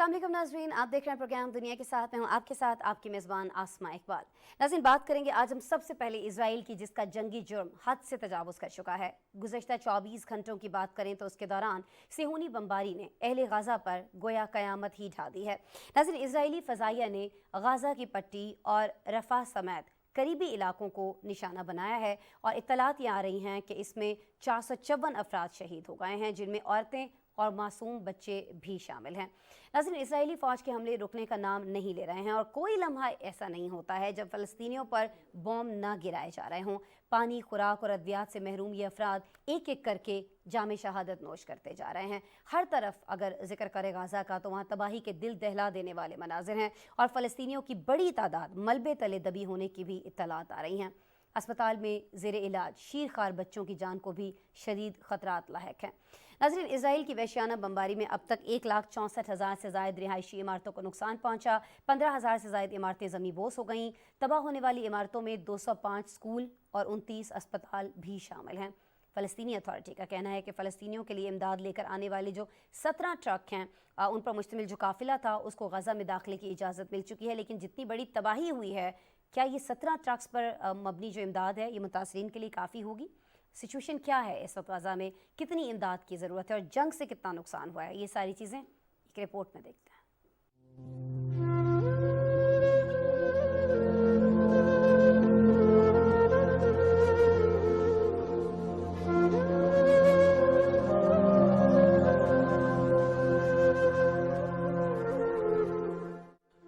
अस्सलाम वालेकुम नाज़रीन, आप देख रहे हैं प्रोग्राम दुनिया के साथ। मैं हूं आपके साथ आपकी मेज़बान आसमा इकबाल। नाज़रीन, बात करेंगे आज हम सबसे पहले इजराइल की, जिसका जंगी जुर्म हद से तजावुज़ कर चुका है। गुज़श्ता 24 घंटों की बात करें तो उसके दौरान सेहूनी बमबारी ने अहले गाज़ा पर गोया क़यामत ही ढा दी है। नाज़रीन, इजरायली फ़ज़ाइया ने गाज़ा की पट्टी और रफ़ा समेत करीबी इलाकों को निशाना बनाया है और इत्तलात ये आ रही हैं कि इसमें 454 अफराद शहीद हो गए हैं, जिनमें औरतें और मासूम बच्चे भी शामिल हैं। नाज़रीन, इजरायली फ़ौज के हमले रुकने का नाम नहीं ले रहे हैं और कोई लम्हा ऐसा नहीं होता है जब फ़लस्तीनियों पर बॉम्ब ना गिराए जा रहे हों। पानी, खुराक और अद्वियात से महरूम ये अफराद एक एक करके जाम शहादत नोश करते जा रहे हैं। हर तरफ अगर जिक्र करे गाज़ा का तो वहाँ तबाही के दिल दहला देने वाले मनाजिर हैं और फ़लस्तीनियों की बड़ी तादाद मलबे तले दबी होने की भी इत्तलात आ रही हैं। अस्पताल में ज़ेर इलाज शीरखार बच्चों की जान को भी शदीद ख़तरात लाहक हैं। नाज़रीन, इजराइल की वहशियाना बमबारी में अब तक 1,64,000 से ज़ायद रिहायशी इमारतों को नुकसान पहुँचा। 15,000 से ज़ायद इमारतें ज़मीन बोस हो गईं। तबाह होने वाली इमारतों में 205 स्कूल और 29 अस्पताल भी शामिल हैं। फ़लस्तीनी अथॉरिटी का कहना है कि फ़लस्तीनियों के लिए इमदाद लेकर आने वाले जो 17 ट्रक हैं, उन पर मुश्तमिल जो काफ़िला था उसको गज़ा में दाखिले की इजाज़त मिल चुकी है। लेकिन जितनी बड़ी तबाही हुई है, क्या ये 17 ट्रक्स पर मबनी जो इमदाद है ये मुतासरीन के लिए काफ़ी होगी? सिचुएशन क्या है इस वक्त गाज़ा में, कितनी इमदाद की ज़रूरत है और जंग से कितना नुकसान हुआ है, ये सारी चीज़ें एक रिपोर्ट में देखते हैं।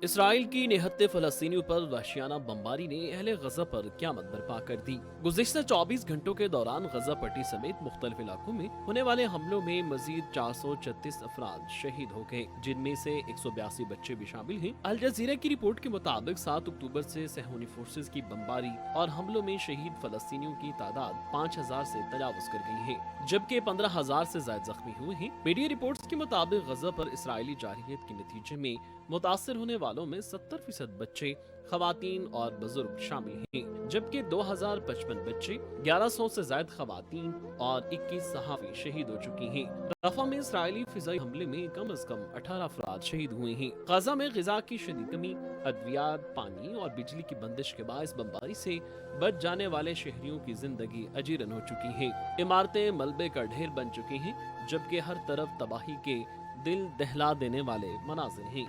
इसराइल की निहत्ते फलस्तीनियों पर वहशियाना बमबारी ने अहले गजा पर क़यामत बर्पा कर दी। गुज़िश्ता 24 घंटों के दौरान गजा पट्टी समेत मुख्तलिफ इलाकों में होने वाले हमलों में मजीद 436 अफराद शहीद हो गए, जिनमें से 182 बच्चे भी शामिल हैं। अल जज़ीरा की रिपोर्ट के मुताबिक 7 अक्टूबर से सेहूनी फोर्सेज की बमबारी और हमलों में शहीद फलस्तीनियों की तादाद 5,000 से तजावुज कर गई है, जबकि 15,000 से ज्यादा जख्मी हुए हैं। मीडिया रिपोर्ट्स के मुताबिक गजा पर इसराइली जारहियत के नतीजे में मुतासर होने वालों में 70% बच्चे, खवातीन और बुजुर्ग शामिल हैं, जबकि 2,055 बच्चे, 1,100 से ज्यादा खवातीन और 21 सहाफ़ी शहीद हो चुकी हैं। रफ़ा में इसराइली फिज़ाई हमले में कम से कम 18 अफराद शहीद हुए हैं। गाज़ा में ग़िज़ा की शदीद कमी, अद्वियात, पानी और बिजली की बंदिश के बायस बमबारी से बच जाने वाले शहरियों की जिंदगी अजीरन हो चुकी है। इमारतें मलबे का ढेर बन चुकी हैं, जबकि हर तरफ तबाही के दिल दहला देने वाले मनाज़िर हैं।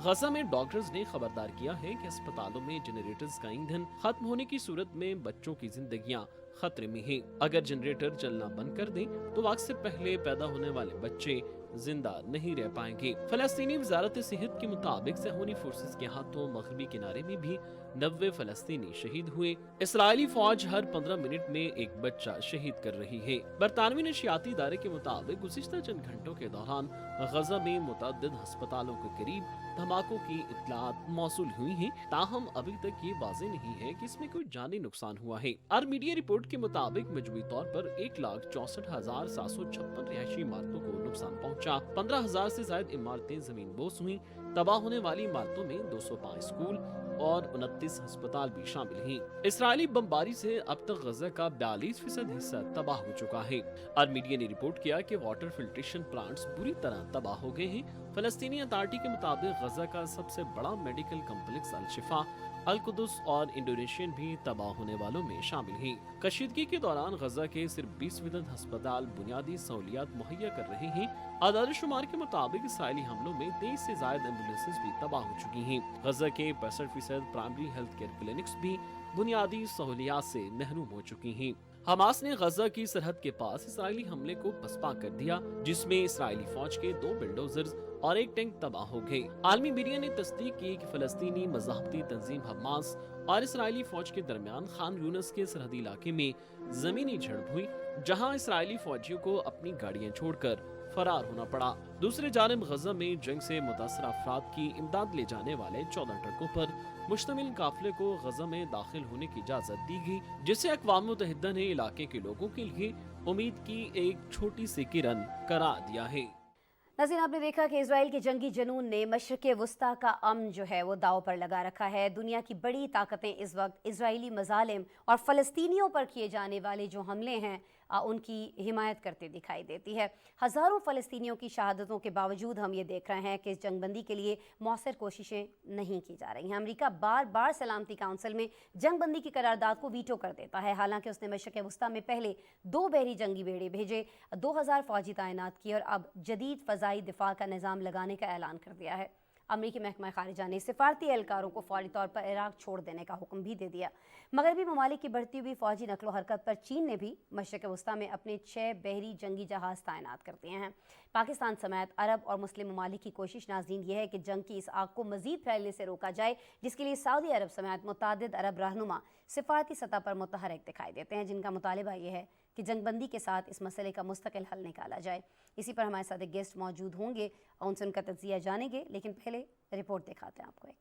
गजा में डॉक्टर्स ने खबरदार किया है कि अस्पतालों में जनरेटर्स का ईंधन खत्म होने की सूरत में बच्चों की जिंदगियां खतरे में हैं। अगर जनरेटर चलना बंद कर दें तो वक्त से पहले पैदा होने वाले बच्चे जिंदा नहीं रह पाएंगे। फलस्तीनी वजारत सेहत के मुताबिक सेहूनी फोर्सेस के हाथों मगरबी किनारे में भी 90 फलस्तीनी शहीद हुए। इसराइली फौज हर 15 मिनट में एक बच्चा शहीद कर रही है। बरतानवी नशियाती इदारे के मुताबिक गुज़िश्ता चंद घंटों के दौरान गजा में मुतअद्दिद अस्पतालों के करीब धमाकों की इत्तलात मौसूल हुई हैं, ताहम अभी तक ये वाज़ेह नहीं है कि इसमें कोई जानी नुकसान हुआ है। और मीडिया रिपोर्ट के मुताबिक मजमूई तौर पर 1,64,756 रिहायशी इमारतों को नुकसान पहुंचा। 15,000 से ज्यादा इमारतें जमीन बोस हुई। तबाह होने वाली इमारतों में 205 स्कूल और 29 अस्पताल भी शामिल हैं। इसराइली बमबारी से अब तक गजा का 42% हिस्सा तबाह हो चुका है। और मीडिया ने रिपोर्ट किया कि वाटर फिल्ट्रेशन प्लांट्स बुरी तरह तबाह हो गए हैं। फलस्तीनी अथॉरिटी के मुताबिक गजा का सबसे बड़ा मेडिकल कम्प्लेक्स अल शिफा, अल कुदस और इंडोनेशियन भी तबाह होने वालों में शामिल हैं। कशीदगी के दौरान गजा के सिर्फ 20% अस्पताल बुनियादी सहूलियात मुहैया कर रहे हैं। आदाद शुमार के मुताबिक इसराइली हमलों में 23 से ज्यादा एम्बुलेंसेज भी तबाह हो चुकी हैं। गजा के 65% प्राइमरी हेल्थ केयर क्लिनिक्स भी बुनियादी सहूलियात से महरूम हो चुकी हैं। हमास ने गजा की सरहद के पास इसराइली हमले को पसपा कर दिया, जिसमें इसराइली फौज के 2 बुलडोजर्स और एक टैंक तबाह हो गए। आलमी मीडिया ने तस्दीक की कि फलस्तीनी मज़ाहबती तंजीम हमास और इसराइली फौज के दरमियान खान यूनिस के सरहदी इलाके में जमीनी झड़प हुई, जहां इसराइली फौजियों को अपनी गाड़ियां छोड़कर फरार होना पड़ा। दूसरी जानिब गजा में जंग से मुतासर अफराद की इमदाद ले जाने वाले 14 ट्रकों पर मुश्तमिल काफिले को गजा में दाखिल होने की इजाजत दी गई, जिसे अक़वाम मुत्तहिदा ने इलाके के लोगों के लिए उम्मीद की एक छोटी सी किरण करार दिया है। नाज़रीन, आपने देखा कि इजराइल के जंगी जनून ने मशरक़ वस्ता का अमन जो है वो दाव पर लगा रखा है। दुनिया की बड़ी ताकतें इस वक्त इजरायली मज़ालिम और फ़लस्तीनियों पर किए जाने वाले जो हमले हैं उनकी हिमायत करते दिखाई देती है। हज़ारों फ़लस्तीनियों की शहादतों के बावजूद हम ये देख रहे हैं कि इस जंगबंदी के लिए मौसर कोशिशें नहीं की जा रही हैं। अमेरिका बार बार सलामती काउंसिल में जंगबंदी की करारदाद को वीटो कर देता है। हालांकि उसने मशरक़ वस्ता में पहले 2 बहरी जंगी बेड़े भेजे, 2000 फ़ौजी तैनात किए और अब जदीद फ़ज़ाई दिफा का निज़ाम लगाने का ऐलान कर दिया है। अमरीकी महकमा ख़ारिजा ने सिफारती एहलकारों को फौरी तौर पर इराक छोड़ देने का हुक्म भी दे दिया। मगरबी ममालिक की बढ़ती हुई फ़ौजी नकलो हरकत पर चीन ने भी मशरक़ वस्ता में अपने 6 बहरी जंगी जहाज़ तैनात कर दिए हैं। पाकिस्तान समेत अरब और मुस्लिम ममालिक की कोशिश नाज़रीन ये है कि जंग की इस आग को मज़ीद फैलने से रोका जाए, जिसके लिए सऊदी अरब समेत मुतअद्दिद अरब रहनुमा सिफारती सतह पर मुतहरक दिखाई देते हैं, जिनका मुतालिबा ये है कि जंगबंदी के साथ इस मसले का मुस्तकिल हल निकाला जाए। इसी पर हमारे साथ एक गेस्ट मौजूद होंगे और उनसे उनका तज्जिया जानेंगे, लेकिन पहले रिपोर्ट दिखाते हैं आपको एक।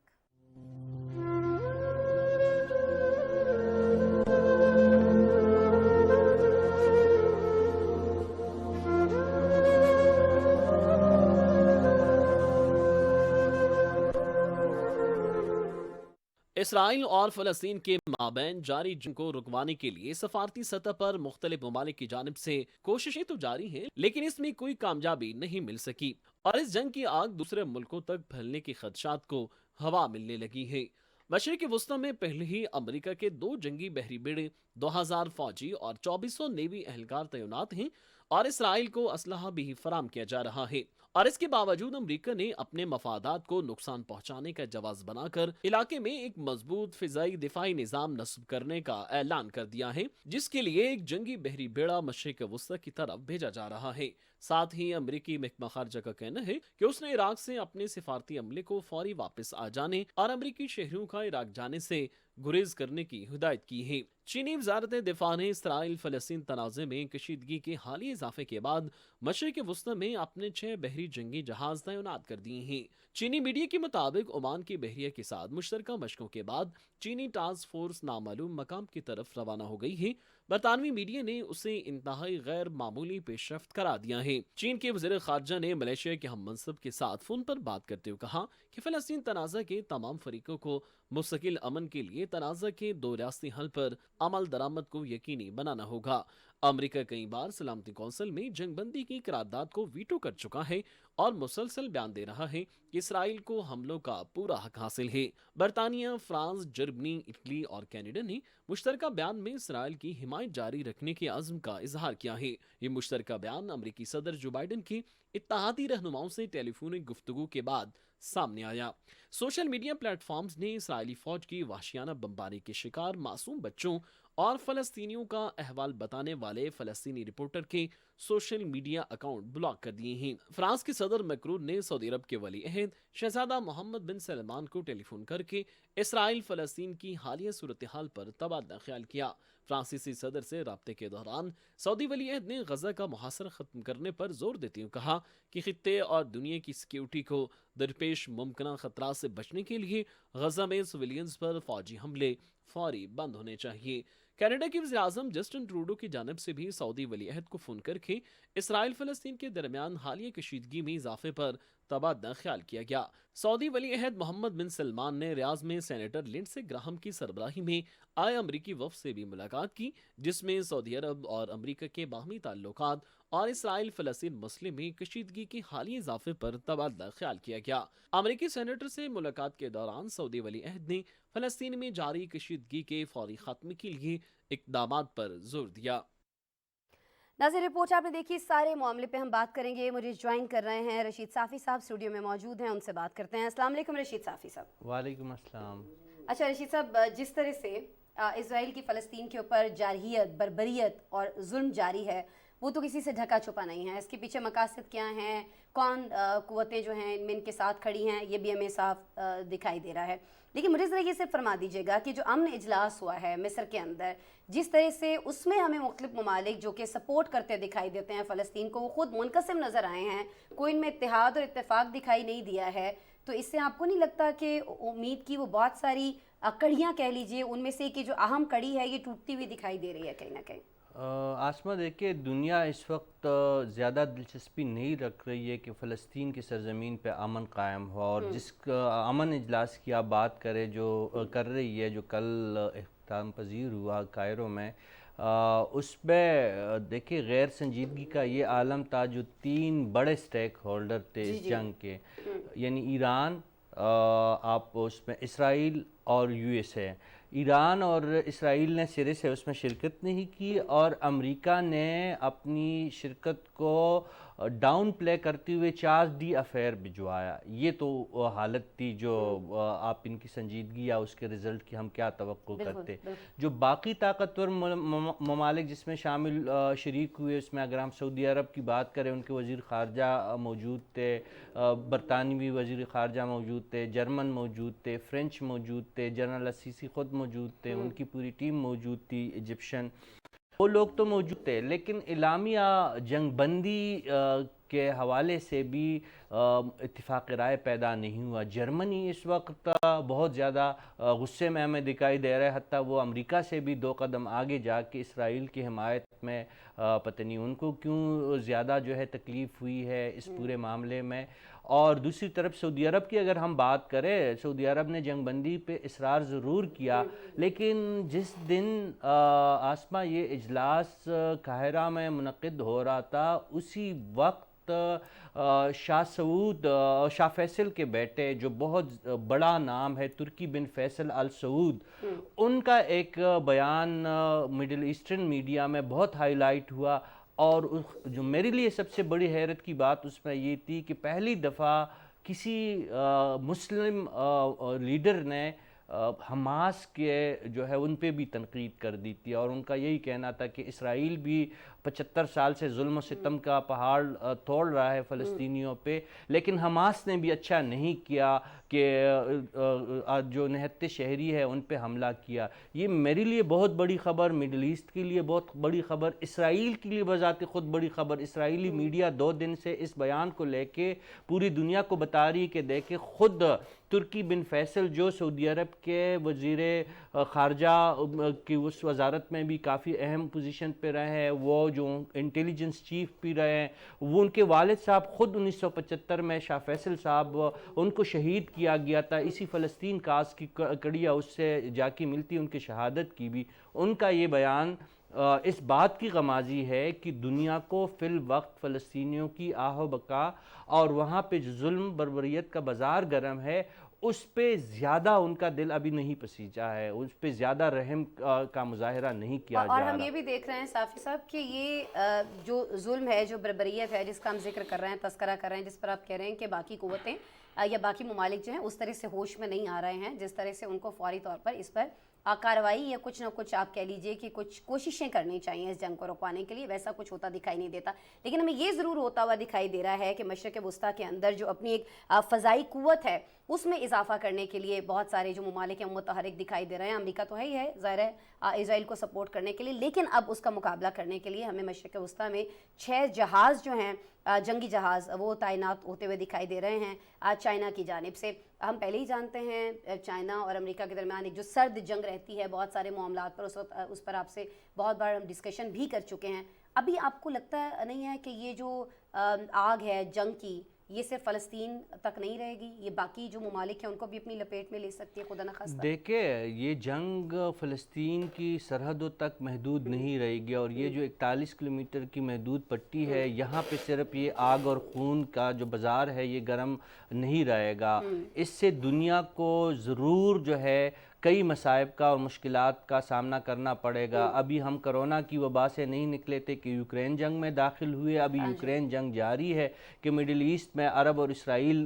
इसराइल और फ़लस्तीन के माबैन जारी जंग को रुकवाने के लिए सफारती सतह पर मुख्तलिफ ममालिक की जानिब से कोशिशें तो जारी हैं, लेकिन इसमें कोई कामयाबी नहीं मिल सकी और इस जंग की आग दूसरे मुल्कों तक फैलने के खदशात को हवा मिलने लगी है। मशरिक़ वस्ता में पहले ही अमेरिका के 2 जंगी बहरी बेड़े, 2000 फौजी और 2400 नेवी एहलकार तैनात हैं और इसराइल को असलहा भी फराम किया जा रहा है। और इसके बावजूद अमेरिका ने अपने मफादात को नुकसान पहुंचाने का जवाब बनाकर इलाके में एक मजबूत फिजाई दिफाई निजाम नस्ब करने का ऐलान कर दिया है, जिसके लिए एक जंगी बहरी बेड़ा मशरिक़ वस्ता की तरफ भेजा जा रहा है। साथ ही अमेरिकी महकमा खारजा का कहना है कि उसने इराक से अपने सिफारती अमले को फौरी वापस आ जाने और अमेरिकी शहरियों का इराक जाने से गुरेज करने की हिदायत की है। चीनी वजारत दिफा ने इसराइल फ़लस्तीन तनाज़े में कशीदगी के हालिया इजाफे के बाद मशरिक़ वस्ता में अपने 6 बहरी जंगी जहाज तैनात कर दिए हैं। चीनी मीडिया के मुताबिक ओमान की बहरिया के साथ मुश्तरका मशकों के बाद चीनी टास्क फोर्स नामालूम मकाम की तरफ रवाना हो गई है। बरतानवी मीडिया ने उसे इंतहाई गैर मामूली पेशरफ्त करार दिया है। चीन के वज़ीर ख़ारजा ने मलेशिया के हम मनसब के साथ फोन पर बात करते हुए कहा कि फ़लस्तीन तनाज़ा के तमाम फरीकों को मुस्तकिल अमन के लिए तनाज़ा के 2 रियासती हल पर अमल दरामद को यकीनी बनाना होगा। अमेरिका कई बार सलामती कौंसिल में जंगबंदी की करारदाद को वीटो कर चुका है और मुसलसल बयान दे रहा है कि इसराइल को हमलों का पूरा हक हासिल है। बरतानिया, फ्रांस, जर्मनी, इटली और कनाडा ने मुश्तरका बयान में इसराइल की हिमायत जारी रखने के अज़्म का इजहार किया है। ये मुश्तरका बयान अमेरिकी सदर जो बाइडन की इत्तेहादी रहनुमाओं से टेलीफोनिक गुफ्तगू के बाद सामने आया। सोशल मीडिया प्लेटफॉर्म्स ने इसराइली फौज की वहशियाना बमबारी के शिकार मासूम बच्चों और फ़लस्तीनियों का अहवाल बताने वाले फ़लस्तीनी रिपोर्टर के सोशल मीडिया अकाउंट ब्लॉक कर दिए हैं। फ्रांस के सदर मैक्रोन ने सऊदी अरब के वली अहद शहजादा मोहम्मद बिन सलमान को टेलीफोन करके इसराइल फ़लस्तीन की हालिया सूरत हाल पर तबादला ख्याल किया। फ्रांसीसी सदर से राब्ते के दौरान सऊदी वली अहद ने गजा का मुहासरा खत्म करने पर जोर देते हुए कहा कि खित्ते और दुनिया की सिक्योरिटी को दरपेश मुमकिन खतरा से बचने के लिए गजा में सिविलियंस पर फौजी हमले फौरी बंद होने चाहिए। कनाडा के वज़ीर आज़म जस्टिन ट्रूडो की जानिब से भी सऊदी वली अहद को फोन करके इसराइल फ़लस्तीन के दरमियान हालिया कशीदगी में इजाफे पर तबादला ख्याल किया गया। सऊदी वली अहद मोहम्मद बिन सलमान ने रियाज में सेनेटर लिंडसे ग्राहम की सरबराही में आए अमरीकी वफ़द से भी मुलाकात की, जिसमें सऊदी अरब और अमरीका के बाहमी ताल्लुकात और इसराइल फ़लस्तीन मसले में कशीदगी के हालिया इजाफे पर तबादला ख्याल किया गया। अमरीकी सेनेटर से मुलाकात के दौरान सऊदी वली अहद ने फ़लस्तीन में जारी कशीदगी के फौरी खात्मे के लिए इक़दामात पर जोर दिया। नाज़रीन, रिपोर्ट आपने देखी। इस सारे मामले पे हम बात करेंगे। मुझे ज्वाइन कर रहे हैं रशीद साफ़ी साहब, स्टूडियो में मौजूद हैं, उनसे बात करते हैं। अस्सलाम वालेकुम रशीद साफ़ी साहब। वालेकुम अस्सलाम। अच्छा रशीद साहब, जिस तरह से इजराइल की फ़लस्तीन के ऊपर जारहियत, बर्बरियत और जुल्म जारी है, वो तो किसी से ढका छुपा नहीं है। इसके पीछे मकासद क्या हैं, कौन कुव्वतें जो हैं इनमें इनके साथ खड़ी हैं, ये भी हमें साफ दिखाई दे रहा है। लेकिन मुझे ज़रा ये सिर्फ फरमा दीजिएगा कि जो अमन इजलास हुआ है मिस्र के अंदर, जिस तरह से उसमें हमें मुख्तलिफ ममालिक जो कि सपोर्ट करते दिखाई देते हैं फ़लस्तीन को, वो खुद मुनक़सिम नज़र आए हैं, कोई इनमें इत्तेहाद और इत्तेफाक दिखाई नहीं दिया है। तो इससे आपको नहीं लगता कि उम्मीद की वो बहुत सारी कड़ियाँ कह लीजिए, उनमें से कि जो अहम कड़ी है ये टूटती हुई दिखाई दे रही है कहीं ना कहीं? آسما دیکھیے دنیا اس وقت زیادہ دلچسپی نہیں رکھ رہی ہے کہ فلسطین کی سرزمین پہ امن قائم ہوا، اور جس امن اجلاس کی آپ بات کریں جو کر رہی ہے، جو کل اختتام پذیر ہوا کائرو میں، اس پہ دیکھیے غیر سنجیدگی کا یہ عالم تھا. جو 3 بڑے سٹیک ہولڈر تھے اس جنگ کے، یعنی ایران، آپ اس میں اسرائیل اور یو ایس اے. ایران اور اسرائیل نے سرے سے اس میں شرکت نہیں کی، اور امریکہ نے اپنی شرکت کو ڈاؤن پلے کرتے ہوئے چارج ڈی افیئر بھجوایا. یہ تو حالت تھی جو آپ ان کی سنجیدگی یا اس کے رزلٹ کی ہم کیا توقع کرتے. جو باقی طاقتور ممالک جس میں شامل شریک ہوئے، اس میں اگر ہم سعودی عرب کی بات کریں، ان کے وزیر خارجہ موجود تھے، برطانوی وزیر خارجہ موجود تھے، جرمن موجود تھے، فرینچ موجود تھے، جنرل السیسی خود موجود تھے، ان کی پوری ٹیم موجود تھی ایجپشن، وہ لوگ تو موجود تھے. لیکن اعلامیہ جنگ بندی کے حوالے سے بھی اتفاق رائے پیدا نہیں ہوا. جرمنی اس وقت بہت زیادہ غصے میں ہمیں دکھائی دے رہا ہے، حتیٰ وہ امریکہ سے بھی 2 قدم آگے جا کے اسرائیل کی حمایت میں، پتہ نہیں ان کو کیوں زیادہ جو ہے تکلیف ہوئی ہے اس پورے معاملے میں. اور دوسری طرف سعودی عرب کی اگر ہم بات کریں، سعودی عرب نے جنگ بندی پہ اصرار ضرور کیا، لیکن جس دن آسما یہ اجلاس قاہرہ میں منعقد ہو رہا تھا، اسی وقت شاہ فیصل کے بیٹے جو بہت بڑا نام ہے، ترکی بن فیصل آل سعود، ان کا ایک بیان مڈل ایسٹرن میڈیا میں بہت ہائی لائٹ ہوا. اور جو میرے لیے سب سے بڑی حیرت کی بات اس میں یہ تھی کہ پہلی دفعہ کسی مسلم لیڈر نے حماس کے جو ہے ان پہ بھی تنقید کر دی تھی، اور ان کا یہی کہنا تھا کہ اسرائیل بھی 75 سال سے ظلم و ستم کا پہاڑ توڑ رہا ہے فلسطینیوں پہ، لیکن حماس نے بھی اچھا نہیں کیا کہ جو نہتے شہری ہے ان پہ حملہ کیا. یہ میرے لیے بہت بڑی خبر، مڈل ایسٹ کے لیے بہت بڑی خبر، اسرائیل کے لیے بذات خود بڑی خبر. اسرائیلی میڈیا 2 دن سے اس بیان کو لے کے پوری دنیا کو بتا رہی کہ دیکھیں خود ترکی بن فیصل جو سعودی عرب کے وزیر خارجہ کی اس وزارت میں بھی کافی اہم پوزیشن پہ رہے ہیں، وہ جو انٹیلیجنس چیف بھی رہے ہیں، وہ ان کے والد صاحب خود 1975 میں شاہ فیصل صاحب ان کو شہید کیا گیا تھا. اسی فلسطین کاس کی کڑیاں اس سے جا کے ملتی ان کی شہادت کی بھی. ان کا یہ بیان اس بات کی غمازی ہے کہ دنیا کو فی الوقت فلسطینیوں کی آہ و بکا اور وہاں پہ جو ظلم بربریت کا بازار گرم ہے، اس پہ زیادہ ان کا دل ابھی نہیں پسیجا ہے، اس پہ زیادہ رحم کا مظاہرہ نہیں کیا جا رہا. اور ہم یہ بھی دیکھ رہے ہیں صافی صاحب کہ یہ جو ظلم ہے، جو بربریت ہے جس کا ہم ذکر کر رہے ہیں، تذکرہ کر رہے ہیں، جس پر آپ کہہ رہے ہیں کہ باقی قوتیں یا باقی ممالک جو ہیں اس طرح سے ہوش میں نہیں آ رہے ہیں، جس طرح سے ان کو فوری طور پر اس پر کارروائی یا کچھ نہ کچھ آپ کہہ لیجئے کہ کچھ کوششیں کرنی چاہیے اس جنگ کو رکوانے کے لیے. ویسا کچھ ہوتا دکھائی نہیں دیتا، لیکن ہمیں یہ ضرور ہوتا ہوا دکھائی دے رہا ہے کہ مشرق وسطیٰ کے اندر جو اپنی ایک فضائی قوت ہے اس میں اضافہ کرنے کے لیے بہت سارے جو ممالک ہیں متحرک دکھائی دے رہے ہیں. امریکہ تو ہے ہی ہے ظاہر ہے اسرائیل کو سپورٹ کرنے کے لیے، لیکن اب اس کا مقابلہ کرنے کے لیے ہمیں مشرق وسطیٰ میں 6 جہاز جو ہیں جنگی جہاز وہ تعینات ہوتے ہوئے دکھائی دے رہے ہیں چائنا کی جانب سے. ہم پہلے ہی جانتے ہیں چائنا اور امریکہ کے درمیان ایک جو سرد جنگ رہتی ہے بہت سارے معاملات پر، اس پر آپ سے بہت بار ہم ڈسکشن بھی کر چکے ہیں. ابھی آپ کو لگتا نہیں ہے کہ یہ جو آگ ہے جنگ کی، یہ صرف فلسطین تک نہیں رہے گی، یہ باقی جو ممالک ہیں ان کو بھی اپنی لپیٹ میں لے سکتی ہے خدا نخواستہ؟ دیکھیں یہ جنگ فلسطین کی سرحدوں تک محدود نہیں رہے گی، اور یہ جو 41 کلومیٹر کی محدود پٹی ہے، یہاں پہ صرف یہ آگ اور خون کا جو بازار ہے یہ گرم نہیں رہے گا. اس سے دنیا کو ضرور جو ہے کئی مصائب کا اور مشکلات کا سامنا کرنا پڑے گا. ابھی ہم کرونا کی وبا سے نہیں نکلے تھے کہ یوکرین جنگ میں داخل ہوئے، ابھی یوکرین جنگ جاری ہے کہ مڈل ایسٹ میں عرب اور اسرائیل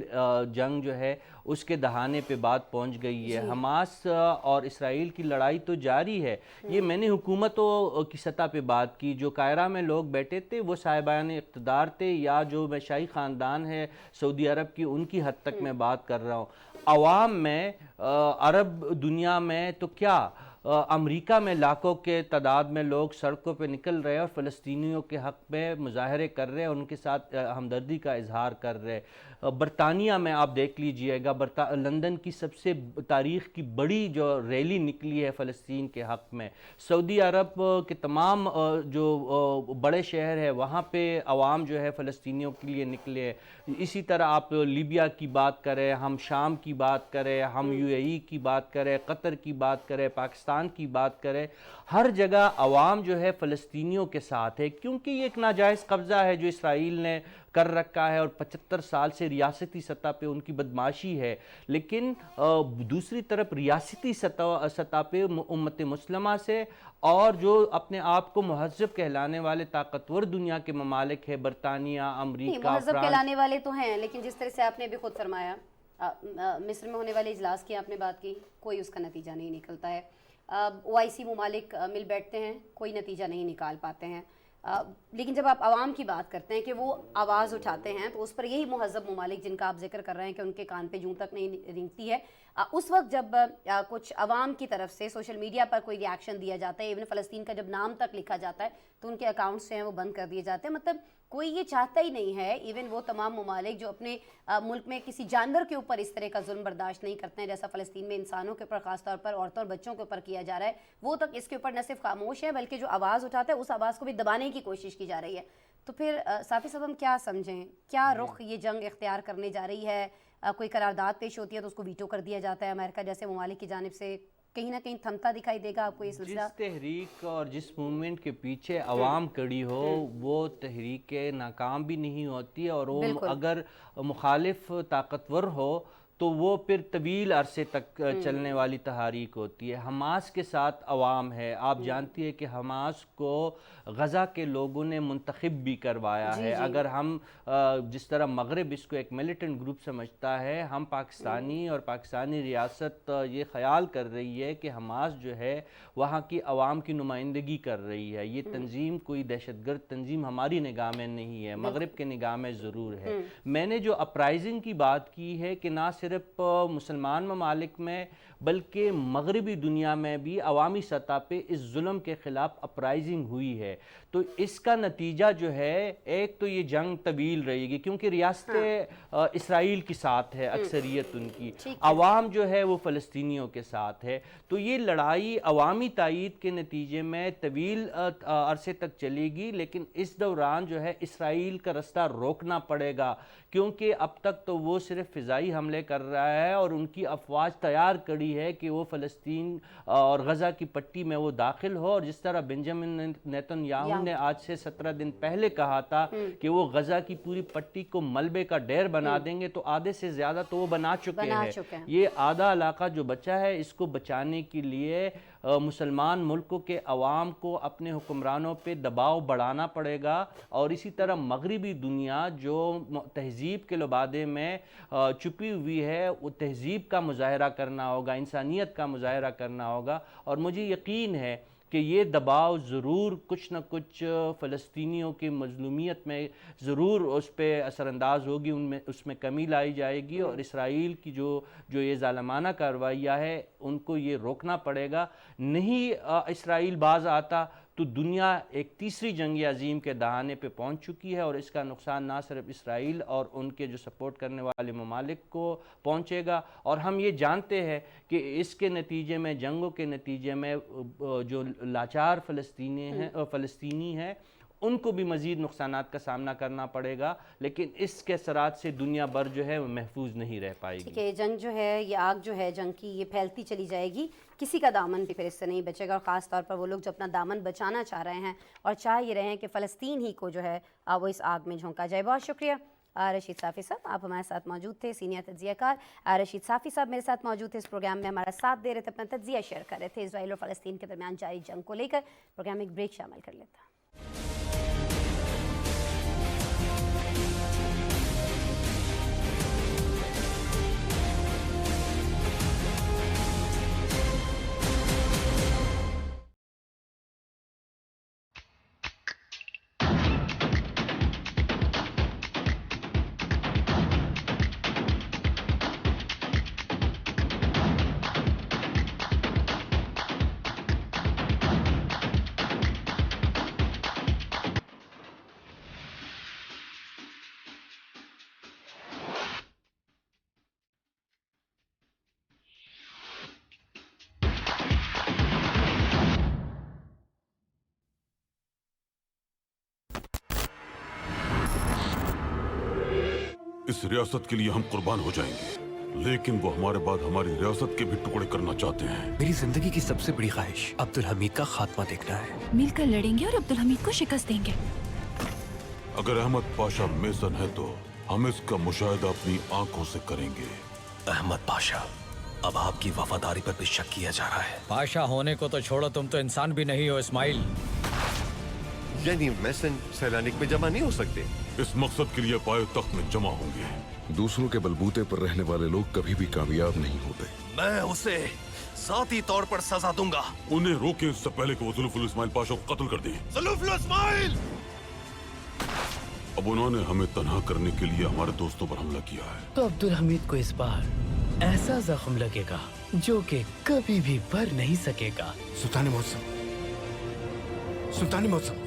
جنگ جو ہے اس کے دہانے پہ بات پہنچ گئی ہے. حماس اور اسرائیل کی لڑائی تو جاری ہے. یہ میں نے حکومتوں کی سطح پہ بات کی، جو قاہرہ میں لوگ بیٹھے تھے وہ صاحبان اقتدار تھے یا جو شاہی خاندان ہے سعودی عرب کی، ان کی حد تک میں بات کر رہا ہوں. عوام میں عرب دنیا میں تو کیا امریکہ میں لاکھوں کے تعداد میں لوگ سڑکوں پہ نکل رہے ہیں اور فلسطینیوں کے حق میں مظاہرے کر رہے ہیں، ان کے ساتھ ہمدردی کا اظہار کر رہے ہیں۔ برطانیہ میں آپ دیکھ لیجئے گا، لندن کی سب سے تاریخ کی بڑی جو ریلی نکلی ہے فلسطین کے حق میں، سعودی عرب کے تمام جو بڑے شہر ہے وہاں پہ عوام جو ہے فلسطینیوں کے لیے نکلے۔ اسی طرح آپ لیبیا کی بات کریں، ہم شام کی بات کریں، ہم یو اے ای کی بات کریں، قطر کی بات کریں، پاکستان کی بات کریں، ہر جگہ عوام جو ہے فلسطینیوں کے ساتھ ہے، کیونکہ یہ ایک ناجائز قبضہ ہے جو اسرائیل نے کر رکھا ہے اور 75 سال سے ریاستی سطح پہ ان کی بدماشی ہے۔ لیکن دوسری طرف ریاستی سطح پہ امت مسلمہ سے اور جو اپنے آپ کو مہذب کہلانے والے طاقتور دنیا کے ممالک ہے، برطانیہ، امریکہ، مہذب فرانس، کہلانے والے تو ہیں، لیکن جس طرح سے آپ نے بھی خود فرمایا مصر میں ہونے والے اجلاس کی آپ نے بات کی، کوئی اس کا نتیجہ نہیں نکلتا ہے۔ OIC ممالک مل بیٹھتے ہیں، کوئی نتیجہ نہیں نکال پاتے ہیں۔ لیکن جب آپ عوام کی بات کرتے ہیں کہ وہ آواز اٹھاتے ہیں تو اس پر یہی مہذب ممالک جن کا آپ ذکر کر رہے ہیں کہ ان کے کان پہ جوں تک نہیں رینگتی ہے، اس وقت جب کچھ عوام کی طرف سے سوشل میڈیا پر کوئی ری ایکشن دیا جاتا ہے، ایون فلسطین کا جب نام تک لکھا جاتا ہے تو ان کے اکاؤنٹس جو ہیں وہ بند کر دیے جاتے ہیں۔ مطلب کوئی یہ چاہتا ہی نہیں ہے، ایون وہ تمام ممالک جو اپنے ملک میں کسی جانور کے اوپر اس طرح کا ظلم برداشت نہیں کرتے ہیں جیسا فلسطین میں انسانوں کے اوپر خاص طور پر عورتوں اور بچوں کے اوپر کیا جا رہا ہے، وہ تک اس کے اوپر نہ صرف خاموش ہے بلکہ جو آواز اٹھاتا ہے اس آواز کو بھی دبانے کی کوشش کی جا رہی ہے۔ تو پھر صافی صاحب ہم کیا سمجھیں، کیا رخ یہ جنگ اختیار کرنے جا رہی ہے؟ کوئی قرارداد پیش ہوتی ہے تو اس کو ویٹو کر دیا جاتا ہے امریکہ جیسے ممالک کی جانب سے، کہیں نہ کہیں تھمتا دکھائی دے گا آپ کو یہ سلسلہ؟ جس تحریک اور جس موومنٹ کے پیچھے عوام کڑی ہو وہ تحریک ناکام بھی نہیں ہوتی، اور وہ اگر مخالف طاقتور ہو تو وہ پھر طویل عرصے تک چلنے والی تحریک ہوتی ہے۔ حماس کے ساتھ عوام ہے، آپ جانتی ہے کہ حماس کو غزہ کے لوگوں نے منتخب بھی کروایا ہے۔ اگر ہم جس طرح مغرب اس کو ایک ملیٹنٹ گروپ سمجھتا ہے، ہم پاکستانی اور پاکستانی ریاست یہ خیال کر رہی ہے کہ حماس جو ہے وہاں کی عوام کی نمائندگی کر رہی ہے۔ یہ تنظیم کوئی دہشت گرد تنظیم ہماری نگاہ میں نہیں ہے، مغرب کے نگاہ میں ضرور ہے۔ میں نے جو اپرائزنگ کی بات کی ہے کہ نہ صرف مسلمان ممالک میں بلکہ مغربی دنیا میں بھی عوامی سطح پہ اس ظلم کے خلاف اپرائزنگ ہوئی ہے، تو اس کا نتیجہ جو ہے ایک تو یہ جنگ طویل رہے گی کیونکہ ریاست اسرائیل کے ساتھ ہے اکثریت ان کی، عوام جو ہے وہ فلسطینیوں کے ساتھ ہے، تو یہ لڑائی عوامی تائید کے نتیجے میں طویل عرصے تک چلے گی۔ لیکن اس دوران جو ہے اسرائیل کا رستہ روکنا پڑے گا، کیونکہ اب تک تو وہ صرف فضائی حملے کر رہا ہے اور ان کی افواج تیار کڑی ہے کہ وہ فلسطین اور غزہ کی پٹی میں وہ داخل ہو، اور جس طرح بنجامن نیتن یاہو نے آج سے 17 دن پہلے کہا تھا کہ وہ غزہ کی پوری پٹی کو ملبے کا ڈیر بنا دیں گے، تو آدھے سے زیادہ تو وہ بنا چکے ہیں۔ یہ آدھا علاقہ جو بچا ہے اس کو بچانے کے لیے مسلمان ملکوں کے عوام کو اپنے حکمرانوں پہ دباؤ بڑھانا پڑے گا، اور اسی طرح مغربی دنیا جو تہذیب کے لبادے میں چھپی ہوئی ہے وہ تہذیب کا مظاہرہ کرنا ہوگا، انسانیت کا مظاہرہ کرنا ہوگا، اور مجھے یقین ہے کہ یہ دباؤ ضرور کچھ نہ کچھ فلسطینیوں کی مظلومیت میں ضرور اس پہ اثر انداز ہوگی، اس میں کمی لائی جائے گی، اور اسرائیل کی جو یہ ظالمانہ کارروائیاں ہے ان کو یہ روکنا پڑے گا۔ نہیں اسرائیل باز آتا تو دنیا ایک تیسری جنگ عظیم کے دہانے پہ پہنچ چکی ہے، اور اس کا نقصان نہ صرف اسرائیل اور ان کے جو سپورٹ کرنے والے ممالک کو پہنچے گا، اور ہم یہ جانتے ہیں کہ اس کے نتیجے میں، جنگوں کے نتیجے میں جو لاچار فلسطینی ہیں ان کو بھی مزید نقصانات کا سامنا کرنا پڑے گا، لیکن اس کے اثرات سے دنیا بھر جو ہے وہ محفوظ نہیں رہ پائے گی۔ ٹھیک ہے، جنگ جو ہے، یہ آگ جو ہے جنگ کی، یہ پھیلتی چلی جائے گی، کسی کا دامن بھی پھر اس سے نہیں بچے گا، اور خاص طور پر وہ لوگ جو اپنا دامن بچانا چاہ رہے ہیں اور چاہ یہ رہے ہیں کہ فلسطین ہی کو جو ہے وہ اس آگ میں جھونکا جائے۔ بہت شکریہ رشید صافی صاحب، آپ ہمارے ساتھ موجود تھے، سینئر تجزیہ کار رشید صافی صاحب میرے ساتھ موجود تھے، اس پروگرام میں ہمارا ساتھ دے رہے تھے، اپنا تجزیہ شیئر کر رہے تھے اسرائیل اور فلسطین کے درمیان جاری جنگ کو لے کر۔ پروگرام ایک بریک شامل کر لیتا ہے۔ रियासत के लिए हम कुर्बान हो जाएंगे, लेकिन वो हमारे बाद हमारी रियासत के भी टुकड़े करना चाहते हैं। मेरी जिंदगी की सबसे बड़ी ख्वाहिश अब्दुल हमीद का खात्मा देखना है। मिलकर लड़ेंगे और अब्दुल हमीद को शिकस्त देंगे। अगर अहमद पाशा मेसन है तो हम इसका मुशाहिदा अपनी आंखों से करेंगे। अहमद पाशा, अब आपकी वफादारी पर भी शक किया जा रहा है। पाशा होने को तो छोड़ो, तुम तो इंसान भी नहीं हो इस्माइल। यानी मेसन सैलानिक में जमा नहीं हो सकते? इस मकसद के लिए पाए तख्त में जमा होंगे। दूसरों के बलबूते पर रहने वाले लोग कभी भी कामयाब नहीं होते। मैं उसे ज़ाती तौर पर सजा दूंगा। उन्हें रोकें इससे पहले कि वो जुल्फुल इस्माइल पाशा को कत्ल कर दें। जुल्फुल इस्माइल! अब उन्होंने हमें तन्हा करने के लिए हमारे दोस्तों पर हमला किया है। तो अब्दुल हमीद को इस बार ऐसा जख्म लगेगा जो कि कभी भी भर नहीं सकेगा। सुल्तान मौसम, सुल्तान मौसम।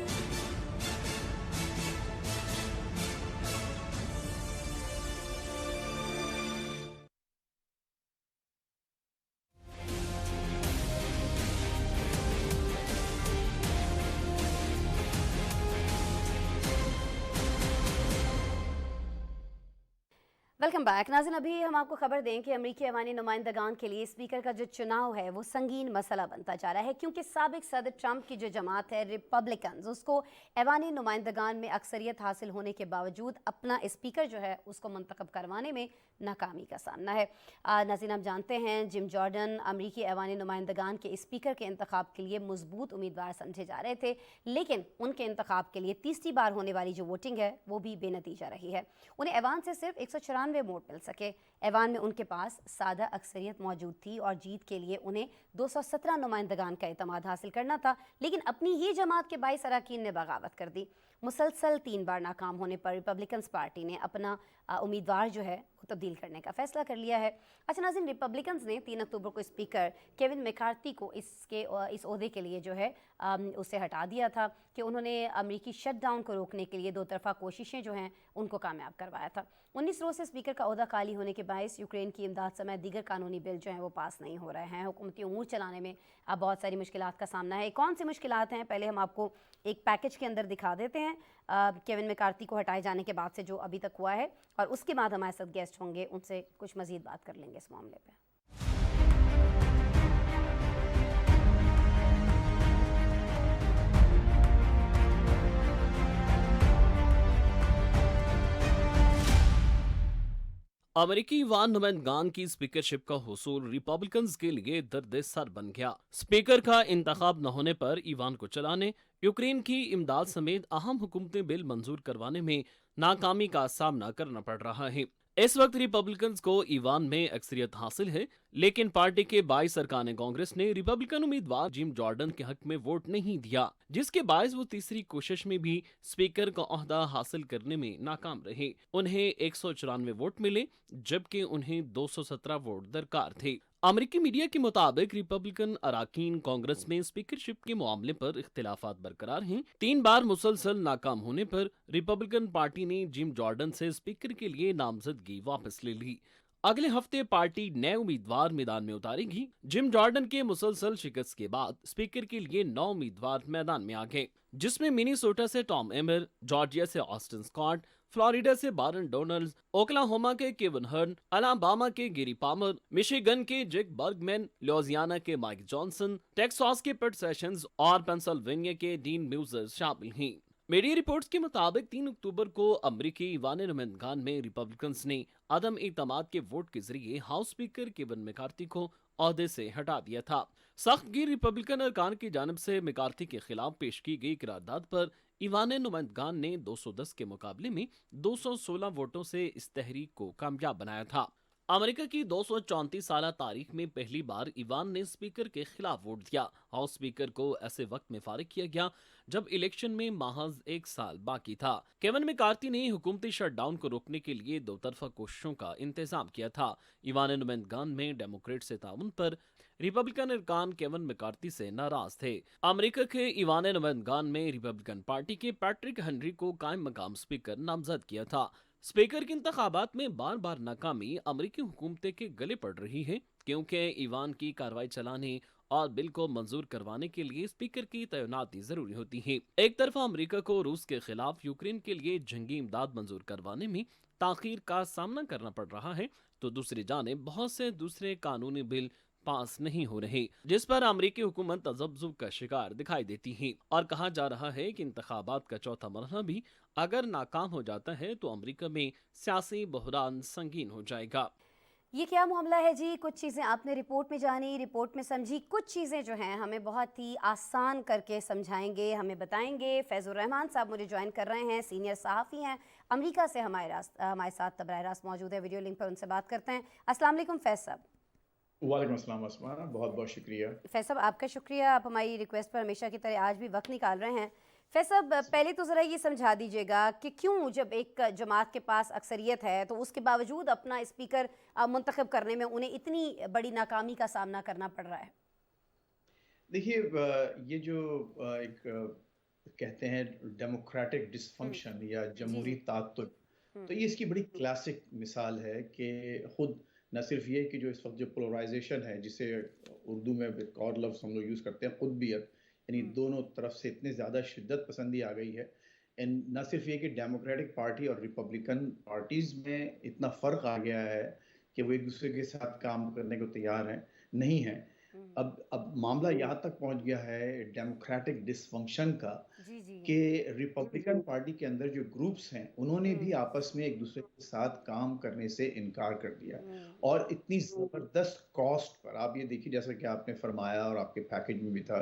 वेलकम बैक नाज़रीन। अभी हम आपको खबर दें कि अमरीकी ऐवानी नुमाइंदगान के लिए स्पीकर का जो चुनाव है वो संगीन मसला बनता जा रहा है, क्योंकि साबिक सदर ट्रंप की जो जमात है रिपब्लिकन्स, उसको ऐवानी नुमाइंदगान में अक्सरियत हासिल होने के बावजूद अपना स्पीकर जो है उसको मुंतखब करवाने में नाकामी का सामना है। नाज़रीन, आप जानते हैं जिम जॉर्डन अमरीकी ऐवानी नुमाइंदगान के स्पीकर के इंतखाब के लिए मजबूत उम्मीदवार समझे जा रहे थे, लेकिन उनके इंतखाब के लिए तीसरी बार होने वाली जो वोटिंग है वो भी बेनतीजा रही है। उन्हें ऐवान से सिर्फ 194 वोट मिल सके। ऐवान में उनके पास सादा अक्सरियत मौजूद थी और जीत के लिए उन्हें 217 नुमाइंदगान का एतमाद हासिल करना था, लेकिन अपनी ही जमात के 22 अरकान ने बगावत कर दी। मुसलसल 3 बार नाकाम होने पर रिपब्लिकन्स पार्टी ने अपना उम्मीदवार जो है वो तब्दील करने का फैसला कर लिया है। अच्छा नाज़रीन, रिपब्लिकन्स ने 3 अक्टूबर को स्पीकर केविन मैकार्थी को इस ओहदे के लिए जो है उसे हटा दिया था कि उन्होंने अमरीकी शटडाउन को रोकने के लिए 2 तरफा कोशिशें जो हैं उनको कामयाब करवाया था। 19 रोज़ से स्पीकर का ओहदा खाली होने के बायस यूक्रेन की इमदाद समेत दीगर कानूनी बिल जो हैं वो पास नहीं हो रहे हैं। हुकूमती उमूर चलाने में अब बहुत सारी मुश्किलात का सामना है। कौन सी मुश्किलात हैं, पहले हम आपको एक पैकेज के अंदर दिखा देते हैं केविन मैकार्थी को हटाए जाने के बाद से जो अभी तक हुआ है, और उसके बाद हमारे साथ गेस्ट होंगे, उनसे कुछ मज़ीद बात कर लेंगे इस मामले पर। अमेरिकी ईवान नुमाइंदगान की स्पीकरशिप का हुसूल रिपब्लिकन्स के लिए दर्द सर बन गया। स्पीकर का इंतखाब न होने पर ईवान को चलाने, यूक्रेन की इमदाद समेत अहम हुकूमती बिल मंजूर करवाने में नाकामी का सामना करना पड़ रहा है। इस वक्त रिपब्लिकन्स को ईवान में अक्सरियत हासिल है, लेकिन पार्टी के 22 अरकान कांग्रेस ने रिपब्लिकन उम्मीदवार जिम जॉर्डन के हक में वोट नहीं दिया, जिसके बायस वो तीसरी कोशिश में भी स्पीकर का ओहदा हासिल करने में नाकाम रहे। उन्हें 194 वोट मिले, जबकि उन्हें 217 वोट दरकार थे। अमेरिकी मीडिया के मुताबिक रिपब्लिकन अराकीन कांग्रेस में स्पीकरशिप के मामले पर इख्तिलाफात बरकरार हैं। 3 बार मुसलसल नाकाम होने पर रिपब्लिकन पार्टी ने जिम जॉर्डन से स्पीकर के लिए नामजदगी वापस ले ली। अगले हफ्ते पार्टी नए उम्मीदवार मैदान में उतारेगी। जिम जॉर्डन के मुसलसल शिकस्त के बाद स्पीकर के लिए 9 उम्मीदवार मैदान में आ गए, जिसमें मिनीसोटा से टॉम एमर, जॉर्जिया से ऑस्टिन स्कॉट, फ्लोरिडा से बारन डोनाल्ड, ओक्लाहोमा के केविन हर्न, अलाबामा के गेरी पामर, मिशिगन के जैक बर्गमैन, लुइसियाना के माइक जॉनसन, टेक्सास के पेट सेशंस और पेंसिल्वेनिया के डीन म्यूजर शामिल हैं। मीडिया रिपोर्ट्स के मुताबिक 3 अक्टूबर को अमरीकी ईवान नुमाइंदगान में रिपब्लिकन्स ने अदम इत्मीनान के वोट के जरिए हाउस स्पीकर केविन मैकार्थी को ओहदे से हटा दिया था। सख्तगीर रिपब्लिकन अरकान की जानिब से मैकार्थी के खिलाफ पेश की गई करारदाद पर ईवान नुमाइंदगान ने 210 के मुकाबले में 216 वोटों से इस तहरीक को कामयाब बनाया था। अमेरिका की 234 साल तारीख में पहली बार ईवान ने स्पीकर के खिलाफ वोट दिया। हाउस स्पीकर को ऐसे वक्त में फारिग किया गया जब इलेक्शन में महज 1 साल बाकी था। केविन मैकार्थी ने हुकूमती शटडाउन को रोकने के लिए 2 तरफा कोशिशों का इंतजाम किया था। ईवान नुमाइंदगान में डेमोक्रेट से ताउन पर रिपब्लिकन अरकान केविन मैकार्थी से नाराज थे। अमेरिका के ईवान नुमाइंदगान में रिपब्लिकन पार्टी के पैट्रिक हेनरी को कायम मकाम स्पीकर नामजद किया था। स्पीकर के इंतखाबात में बार बार नाकामी अमरीकी हुकूमत के गले पड़ रही है, क्योंकि ईवान की कार्रवाई चलाने और बिल को मंजूर करवाने के लिए स्पीकर की तैनाती जरूरी होती है। एक तरफा अमेरिका को रूस के खिलाफ यूक्रेन के लिए जंगी इमदाद मंजूर करवाने में ताखीर का सामना करना पड़ रहा है, तो दूसरी जानिब बहुत से दूसरे कानूनी बिल पास नहीं हो रहे, जिस पर अमेरिकी हुकूमत तजब्जुब का शिकार दिखाई देती है। और कहा जा रहा है कि इंतखाबात का चौथा मरहला भी अगर नाकाम हो जाता है तो अमेरिका में सियासी बहरान संगीन हो जाएगा। ये क्या मामला है जी? कुछ चीज़ें आपने रिपोर्ट में जानी, रिपोर्ट में समझी, कुछ चीज़ें जो हैं हमें बहुत ही आसान करके समझाएंगे, हमें बताएंगे। फैज़ुर रहमान साहब मुझे ज्वाइन कर रहे हैं, सीनियर सहाफ़ी हैं, अमेरिका से हमारे साथ बराह रास्त मौजूद है। वीडियो लिंक पर उनसे बात करते हैं। अस्सलाम वालेकुम फैज़ साहब। वालेकुम अस्सलाम अस्मा, बहुत बहुत शुक्रिया। फैज़ साहब आपका शुक्रिया, आप हमारी रिक्वेस्ट पर हमेशा की तरह आज भी वक्त निकाल रहे हैं। फैज़ साहब पहले तो ज़रा ये समझा दीजिएगा कि क्यों जब एक जमात के पास अक्सरियत है तो उसके बावजूद अपना स्पीकर मुंतखब करने में उन्हें इतनी बड़ी नाकामी का सामना करना पड़ रहा है? देखिए, ये जो एक कहते हैं डेमोक्रेटिक डिसफंक्शन या जमहूरी तात्तुर, तो ये इसकी बड़ी क्लासिक मिसाल है कि खुद न सिर्फ ये कि जो इस वक्त जो पोलराइजेशन है, जिसे उर्दू में एक और लफ्ज़ हम लोग यूज़ करते हैं खुदबियत, यानी दोनों तरफ से इतने ज़्यादा शिद्दत पसंदी आ गई है। एंड न सिर्फ ये कि डेमोक्रेटिक पार्टी और रिपब्लिकन पार्टीज़ में इतना फ़र्क आ गया है कि वो एक दूसरे के साथ काम करने को तैयार हैं नहीं हैं। अब मामला यहाँ तक पहुँच गया है डेमोक्रेटिक डिसफंक्शन का कि रिपब्लिकन पार्टी के अंदर जो ग्रुप्स हैं उन्होंने भी आपस में एक दूसरे के साथ काम करने से इनकार कर दिया, और इतनी ज़बरदस्त कॉस्ट पर। आप ये देखिए, जैसा कि आपने फरमाया और आपके पैकेज में भी था,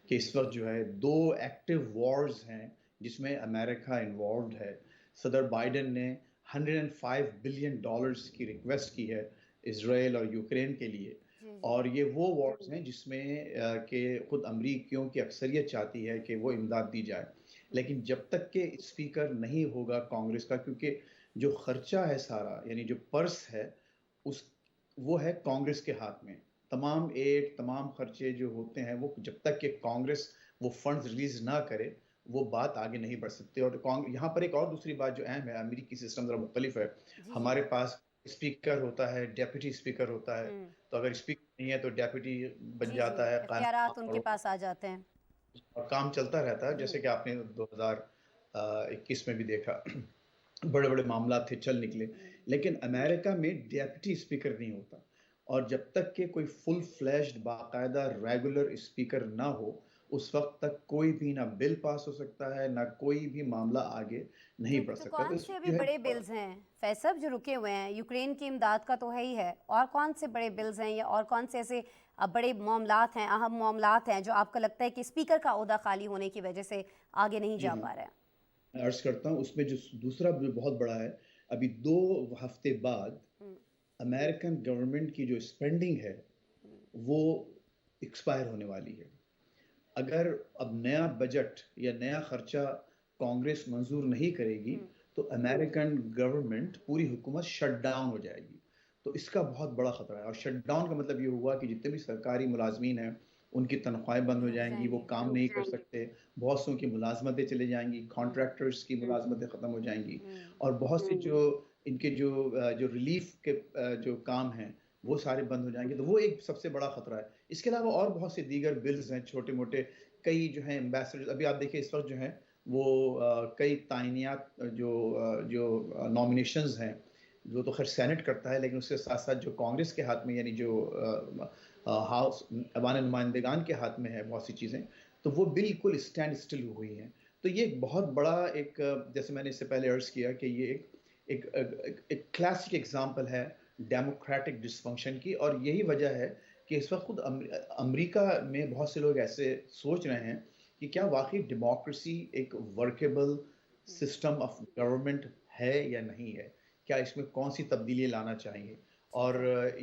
कि इस वक्त जो है 2 एक्टिव वॉर्स हैं जिसमें अमेरिका इन्वॉल्व है। सदर बाइडन ने $105 बिलियन की रिक्वेस्ट की है इसराइल और यूक्रेन के लिए, और ये वो वॉर्स हैं जिसमें कि खुद अमरीकियों की अक्सरियत चाहती है कि वो इमदाद दी जाए। लेकिन जब तक कि स्पीकर नहीं होगा कांग्रेस का, क्योंकि जो खर्चा है सारा, यानी जो पर्स है वो है कांग्रेस के हाथ में। तमाम एड, तमाम खर्चे जो होते हैं वो जब तक कि कांग्रेस वो फंड्स रिलीज ना करे वो बात आगे नहीं बढ़ सकती। और यहाँ पर एक और दूसरी बात जो अहम है, अमेरिकी सिस्टम जरा मुख्तलिफ है। हमारे पास स्पीकर होता है, डेप्यूटी स्पीकर होता है, तो अगर स्पीकर नहीं है तो डेप्यूटी बन जाता है, इख्तियारात उनके पास आ जाते हैं और काम चलता रहता है। जैसे कि आपने 2021 में भी देखा, बड़े बड़े मामला थे, चल निकले। लेकिन अमेरिका में डेप्यूटी स्पीकर नहीं होता, और जब तक कि कोई फुल फ्लैश्ड बाकायदा रेगुलर स्पीकर ना हो उस वक्त तक कोई भी ना बिल पास हो सकता है, ना कोई भी मामला आगे नहीं बढ़ सकता। कौन से अभी बड़े बिल्स हैं फैज़ साहब जो रुके हुए हैं? यूक्रेन की इमदाद का तो है ही है, और कौन से बड़े बिल्स हैं या और कौन से ऐसे बड़े मामलात हैं, अहम मामलात हैं जो आपको लगता है कि स्पीकर का ओहदा खाली होने की वजह से आगे नहीं जा पा रहा है? मैं अर्ज करता हूँ, उसमें जो दूसरा बिल बहुत बड़ा है, अभी 2 हफ्ते बाद अमेरिकन गवर्नमेंट की जो स्पेंडिंग है वो एक्सपायर होने वाली है। अगर अब नया बजट या नया खर्चा कांग्रेस मंजूर नहीं करेगी तो अमेरिकन गवर्नमेंट, पूरी हुकूमत शट डाउन हो जाएगी। तो इसका बहुत बड़ा खतरा है। और शट डाउन का मतलब ये हुआ कि जितने भी सरकारी मुलाजमीन हैं उनकी तनख्वाहें बंद हो जाएंगी, वो काम नहीं कर सकते, बहुत सौ की मुलाजमतें चले जाएंगी, कॉन्ट्रैक्टर्स की मुलाजमतें ख़त्म हो जाएंगी, और बहुत से जो इनके जो रिलीफ के जो काम हैं वो सारे बंद हो जाएंगे। तो वो एक सबसे बड़ा खतरा है। इसके अलावा और बहुत से दीगर बिल्स हैं, छोटे मोटे, कई जो हैं एम्बेसडर। अभी आप देखिए इस वक्त जो हैं वो कई तायनियात जो नॉमिनेशंस हैं, जो तो खैर सेनेट करता है, लेकिन उसके साथ साथ जो कांग्रेस के हाथ में, यानी जो हाउस अवान नुमाइंदगान के हाथ में है बहुत सी चीज़ें, तो वो बिल्कुल स्टैंड स्टिल हुई हैं। तो ये एक बहुत बड़ा एक, जैसे मैंने इससे पहले अर्ज किया कि ये एक क्लासिक एग्जाम्पल है डेमोक्रेटिक डिसफंक्शन की। और यही वजह है कि इस वक्त खुद अमेरिका में बहुत से लोग ऐसे सोच रहे हैं कि क्या वाकई डेमोक्रेसी एक वर्केबल सिस्टम ऑफ गवर्नमेंट है या नहीं है, क्या इसमें कौन सी तब्दीली लाना चाहिए। और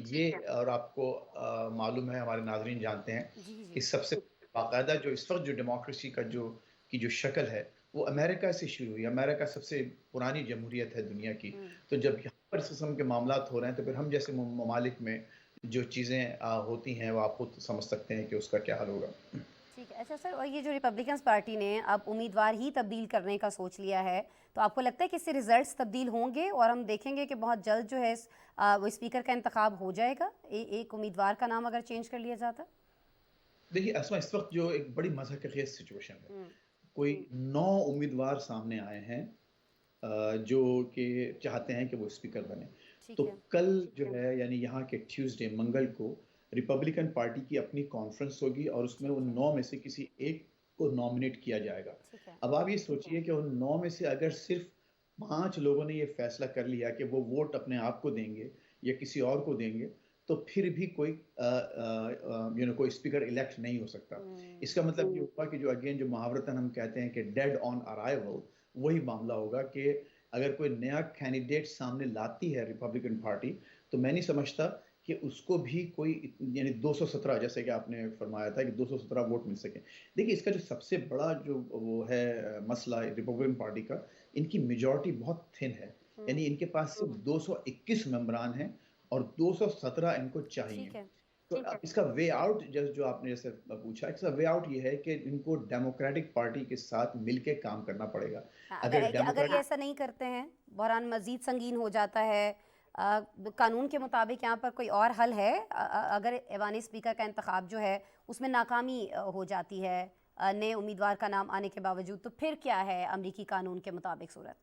ये, और आपको मालूम है, हमारे नाज़रीन जानते हैं कि सबसे बाकायदा जो इस वक्त जो डेमोक्रेसी का जो शक्ल है वो अमेरिका से शुरू हुई। अमेरिका सबसे पुरानी जमहूरियत है दुनिया की। तो जब यहाँ पर इस किस्म के मामलात हो रहे हैं तो फिर हम जैसे ममालिक में जो चीज़ें होती हैं वो आप खुद समझ सकते हैं कि उसका क्या हाल होगा। ठीक है, अच्छा सर, और ये जो रिपब्लिकन पार्टी ने अब उम्मीदवार ही तब्दील करने का सोच लिया है, तो आपको लगता है कि इससे रिजल्ट्स तब्दील होंगे और हम देखेंगे कि बहुत जल्द जो है वो स्पीकर का इंतखाब हो जाएगा, एक उम्मीदवार का नाम अगर चेंज कर लिया जाता? देखिए असमा, इस वक्त जो एक बड़ी मज़हक खेज सिचुएशन है, कोई 9 उम्मीदवार सामने आए हैं जो कि चाहते हैं कि वो स्पीकर बने। तो कल जो है यानी यहाँ के ट्यूसडे मंगल को रिपब्लिकन पार्टी की अपनी कॉन्फ्रेंस होगी और उसमें उन 9 में से किसी एक को नॉमिनेट किया जाएगा। अब आप ये सोचिए कि उन 9 में से अगर सिर्फ 5 लोगों ने ये फैसला कर लिया कि वो वोट अपने आप को देंगे या किसी और को देंगे, तो फिर भी कोई कोई स्पीकर इलेक्ट नहीं हो सकता। इसका मतलब ये हुआ कि जो अगेन जो मुहावरतन हम कहते हैं कि डेड ऑन अराइवल, वही मामला होगा कि अगर कोई नया कैंडिडेट सामने लाती है रिपब्लिकन पार्टी, तो मैं नहीं समझता कि उसको भी कोई यानी 217, जैसे कि आपने फरमाया था कि 217 वोट मिल सके। देखिए इसका जो सबसे बड़ा जो वो है मसला रिपब्लिकन पार्टी का, इनकी मेजॉरिटी बहुत थिन है, यानी इनके पास सिर्फ 221 मेंबरान हैं और 217 इनको चाहिए। तो अब इसका वे आउट जो आपने जैसे पूछा, इसका वे आउट ये है कि इनको डेमोक्रेटिक पार्टी के साथ मिलके काम करना पड़ेगा। अगर ये ऐसा नहीं करते हैं, बहरान मजीद संगीन हो जाता है। कानून के मुताबिक यहाँ पर कोई और हल है? अगर ऐवानी स्पीकर का इंतखाब जो है उसमें नाकामी हो जाती है नए उम्मीदवार का नाम आने के बावजूद, तो फिर क्या है अमरीकी कानून के मुताबिक सूरत?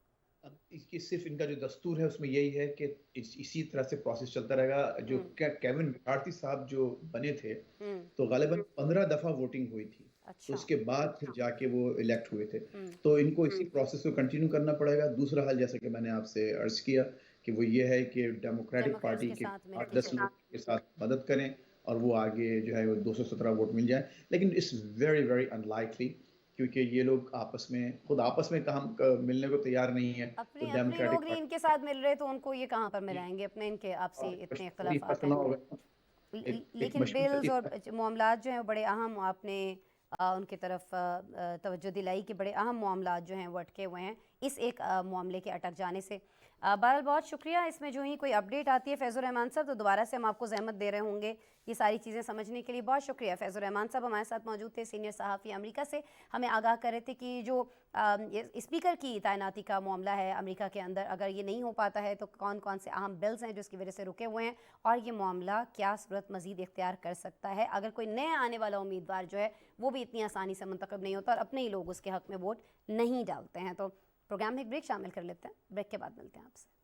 इसकी सिर्फ इनका जो दस्तूर है उसमें यही है कि इसी तरह से प्रोसेस चलता रहेगा। जो केविन मैकार्थी साहब जो बने थे, तो गालिबन 15 दफा वोटिंग हुई थी। तो उसके बाद फिर जाके वो इलेक्ट हुए थे। तो इनको इसी प्रोसेस को कंटिन्यू करना पड़ेगा। दूसरा हल, जैसे कि मैंने आपसे अर्ज किया, कि वो ये है कि डेमोक्रेटिक पार्टी के 8-10 लोगों के साथ मदद करें और वो आगे जो है वो 217 वोट मिल जाए। लेकिन इट्स वेरी वेरी अनलाइकली, क्योंकि ये लोग खुद आपस में काम मिलने को तैयार नहीं है। अपने लोग नहीं इनके साथ मिल रहे, तो उनको ये कहाँ पर मिलाएंगे? अपने इनके आपसी इतने इख्तिलाफात हैं। लेकिन बिल्स और मामलात जो हैं बड़े अहम, आपने उनकी तरफ तवज्जो दिलाई कि बड़े अहम मामलात जो हैं वो अटके हुए हैं इस एक मामले के अटक जाने से। बहरहाल बहुत शुक्रिया। इसमें जो ही कोई अपडेट आती है फैज़ुर रहमान साहब, तो दोबारा से हम आपको ज़हमत दे रहे होंगे ये सारी चीज़ें समझने के लिए। बहुत शुक्रिया। फैज़ुर रहमान साहब हमारे साथ मौजूद थे, सीनियर सहाफ़ी अमेरिका से, हमें आगाह कर रहे थे कि जो स्पीकर की तैनाती का मामला है अमेरिका के अंदर, अगर ये नहीं हो पाता है तो कौन कौन से अहम बिल्स हैं जो इसकी वजह से रुके हुए हैं, और ये मामला क्या सूरत मज़ीद इख्तियार कर सकता है अगर कोई नया आने वाला उम्मीदवार जो है वो भी इतनी आसानी से मुंतखब नहीं होता और अपने ही लोग उसके हक़ में वोट नहीं डालते हैं। तो प्रोग्राम में एक ब्रेक शामिल कर लेते हैं, ब्रेक के बाद मिलते हैं आपसे।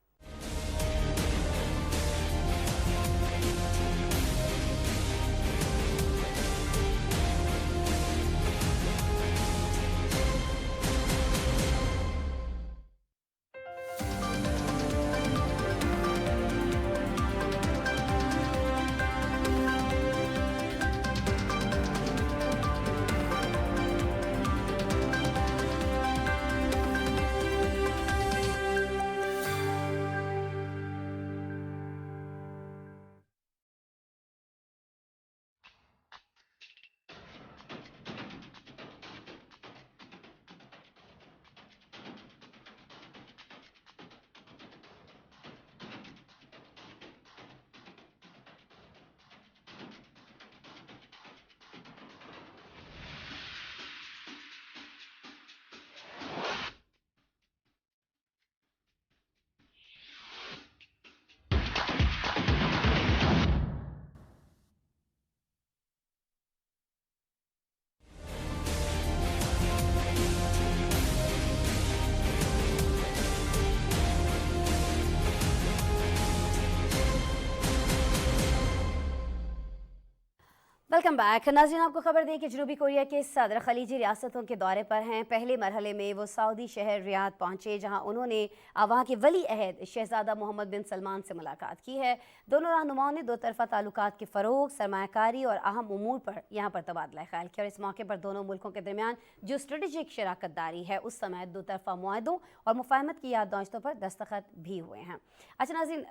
Welcome back. नाज़रीन, आपको खबर दें कि जनूबी कोरिया के सदर खलीजी रियासतों के दौरे पर हैं। पहले मरहले में वो सऊदी शहर रियाद पहुँचे, जहाँ उन्होंने वहाँ के वली अहद शहज़ादा मोहम्मद बिन सलमान से मुलाकात की है। दोनों रहनुमाओं ने दो तरफ़ा ताल्लुकात के फ़रोग़, सरमायाकारी और अहम उमूर पर यहाँ पर तबादला ख्याल किया। और इस मौके पर दोनों मुल्कों के दरमियान जो स्ट्रेटेजिक शराकत दारी है उस समय दो तरफ़ा मुआहदों और मुफ़ाहमत की याददाश्तों पर दस्तखत भी हुए हैं। अच्छा नाज़रीन,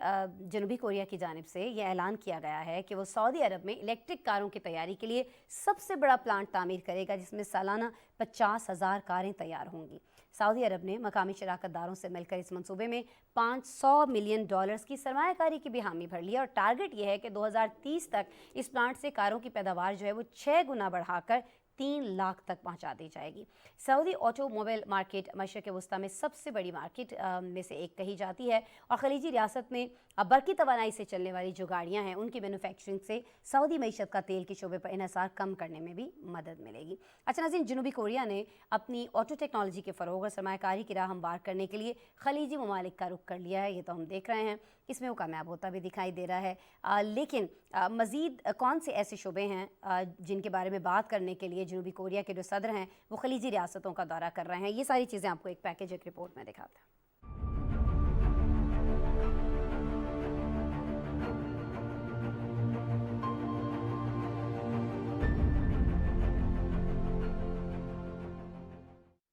जनूबी कोरिया की जानिब से यह ऐलान किया गया है कि वो सऊदी अरब में इलेक्ट्रिक कारों की तैयारी के लिए सबसे बड़ा प्लांट तामीर करेगा, जिसमें सालाना 50,000 कारें तैयार होंगी। सऊदी अरब ने मकामी शराकतदारों से मिलकर इस मंसूबे में $500 मिलियन की सरमायाकारी की भी हामी भर ली है और टारगेट यह है कि 2030 तक इस प्लांट से कारों की पैदावार जो है वो 6 गुना बढ़ाकर 3 लाख तक पहुंचा दी जाएगी। सऊदी ऑटोमोबाइल मार्केट मशरक़ वस्ती में सबसे बड़ी मार्केट में से एक कही जाती है और खलीजी रियासत में बरकी तवानाई से चलने वाली जो गाड़ियां हैं उनकी मैन्युफैक्चरिंग से सऊदी मईशत का तेल के शोबे पर इन्हिसार कम करने में भी मदद मिलेगी। अच्छा नाज़रीन, जनूबी कोरिया ने अपनी ऑटो टेक्नोलॉजी के फ़रोग़ और सरमायाकारी की राह हमवार करने के लिए खलीजी ममालिक का रुख कर लिया है। ये तो हम देख रहे हैं, इसमें वो कामयाब होता भी दिखाई दे रहा है। लेकिन मज़ीद कौन से ऐसे शोबे हैं जिनके बारे में बात करने के लिए जनूबी कोरिया के जो सदर हैं वो खलीजी रियासतों का दौरा कर रहे हैं, ये सारी चीज़ें आपको एक पैकेज, एक रिपोर्ट में दिखाते हैं।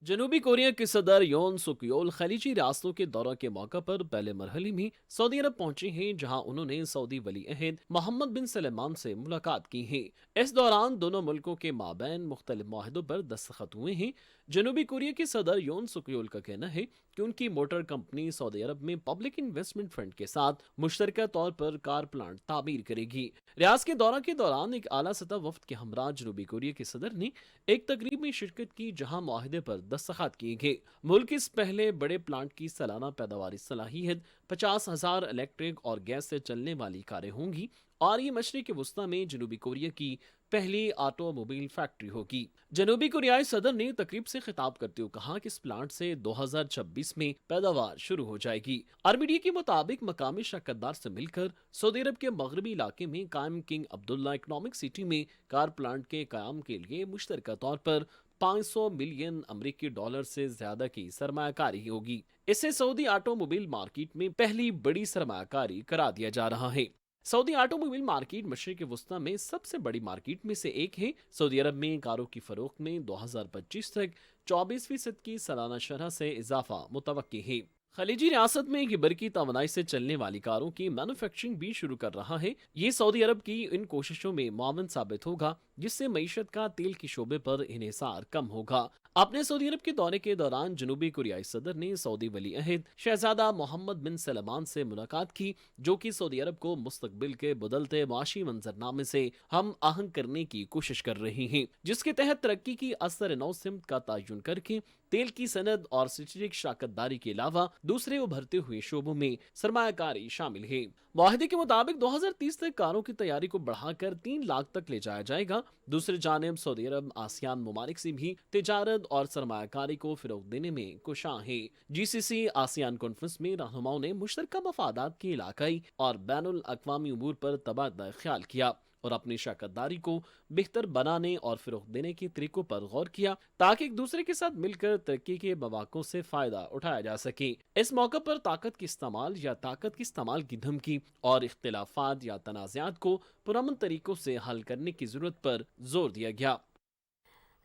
जनूबी कोरिया के सदर योन सुक योल खलीजी रियासतों के दौरे के मौका पर पहले मरहले में सऊदी अरब पहुंचे हैं, जहां उन्होंने सऊदी वली अहद मोहम्मद बिन सलमान से मुलाकात की है। इस दौरान दोनों मुल्कों के माबैन मुख्तलिफ माहिदों पर दस्तखत हुए हैं। जनूबी कोरिया के सदर योन सुक योल का कहना है कि उनकी मोटर कंपनी सऊदी अरब में पब्लिक इन्वेस्टमेंट फंड के साथ मुश्तरका तौर पर कार प्लांट तामीर करेगी। रियाज के दौरा के दौरान एक आला सतह वफ्द के हमरा जनूबी कोरिया के सदर ने एक तकरीब में शिरकत की, जहां माहिदे पर दस्तखत किए गए। मुल्क इस पहले बड़े प्लांट की सालाना पैदावारी सलाहियत 50,000 इलेक्ट्रिक और गैस से चलने वाली कारें होंगी और ये मशरिक़ वस्ती में जनूबी कोरिया की पहली ऑटोमोबाइल फैक्ट्री होगी। जनूबी कोरियाई सदर ने तकरीब से खिताब करते हुए कहा कि इस प्लांट से 2026 में पैदावार शुरू हो जाएगी। आर्मीडिया के मुताबिक मकामी शरकतदार से मिलकर सऊदी अरब के मगरबी इलाके में कायम किंग अब्दुल्ला इकनॉमिक सिटी में कार प्लांट के कायम के लिए मुश्तरका तौर पर 500 मिलियन अमरीकी डॉलर से ज्यादा की सरमायाकारी होगी। इसे सऊदी ऑटोमोबाइल मार्केट में पहली बड़ी सरमायाकारी करार दिया जा रहा है। सऊदी ऑटोमोबाइल मार्केट मशरिक़ वस्ती में सबसे बड़ी मार्केट में से एक है। सऊदी अरब में कारों की फरोख्त में 2025 तक 24% की सालाना शरह से इजाफा मुतवक्की है। खलीजी रियासत में ये बरकी तवानाई से चलने वाली कारों की मैन्युफैक्चरिंग भी शुरू कर रहा है। ये सऊदी अरब की इन कोशिशों में मावन साबित होगा, जिससे मईशत का तेल के शोबे पर इन्हिसार कम होगा। अपने सऊदी अरब के दौरे के दौरान जनूबी कोरियाई सदर ने सऊदी वली अहद शहजादा मोहम्मद बिन सलमान से मुलाकात की, जो कि सऊदी अरब को मुस्तकबिल के बदलते माशी मंजरनामे से हम आहंग करने की कोशिश कर रही हैं, जिसके तहत तरक्की की असर नौ सिमत का तयन करके तेल की सनद और स्ट्रेटेजिक शराकतदारी के अलावा दूसरे उभरते हुए शोबों में सरमायाकारी शामिल है। मुआहदे के मुताबिक 2030 तक कारों की तैयारी को बढ़ाकर 3 लाख तक ले जाया जाएगा। दूसरी जानिब सऊदी अरब आसियान ममालिक से भी तिजारत और सरमायाकारी को फिरोग देने में कुशा है। GCC आसियान कॉन्फ्रेंस में रहनुमाओं ने मुश्तरका मफादात के इलाकाई और बैनुल अक़वामी उमूर पर तबादला ख्याल किया और अपनी शराकतदारी को बेहतर बनाने और फिरोग देने के तरीकों पर गौर किया, ताकि एक दूसरे के साथ मिलकर तरक्की के मौक़ों से फायदा उठाया जा सके। इस मौके पर ताकत के इस्तेमाल या ताकत के इस्तेमाल की धमकी और इख्तिलाफात या तनाज़ात को पुरअमन तरीकों से हल करने की जरूरत पर जोर दिया गया।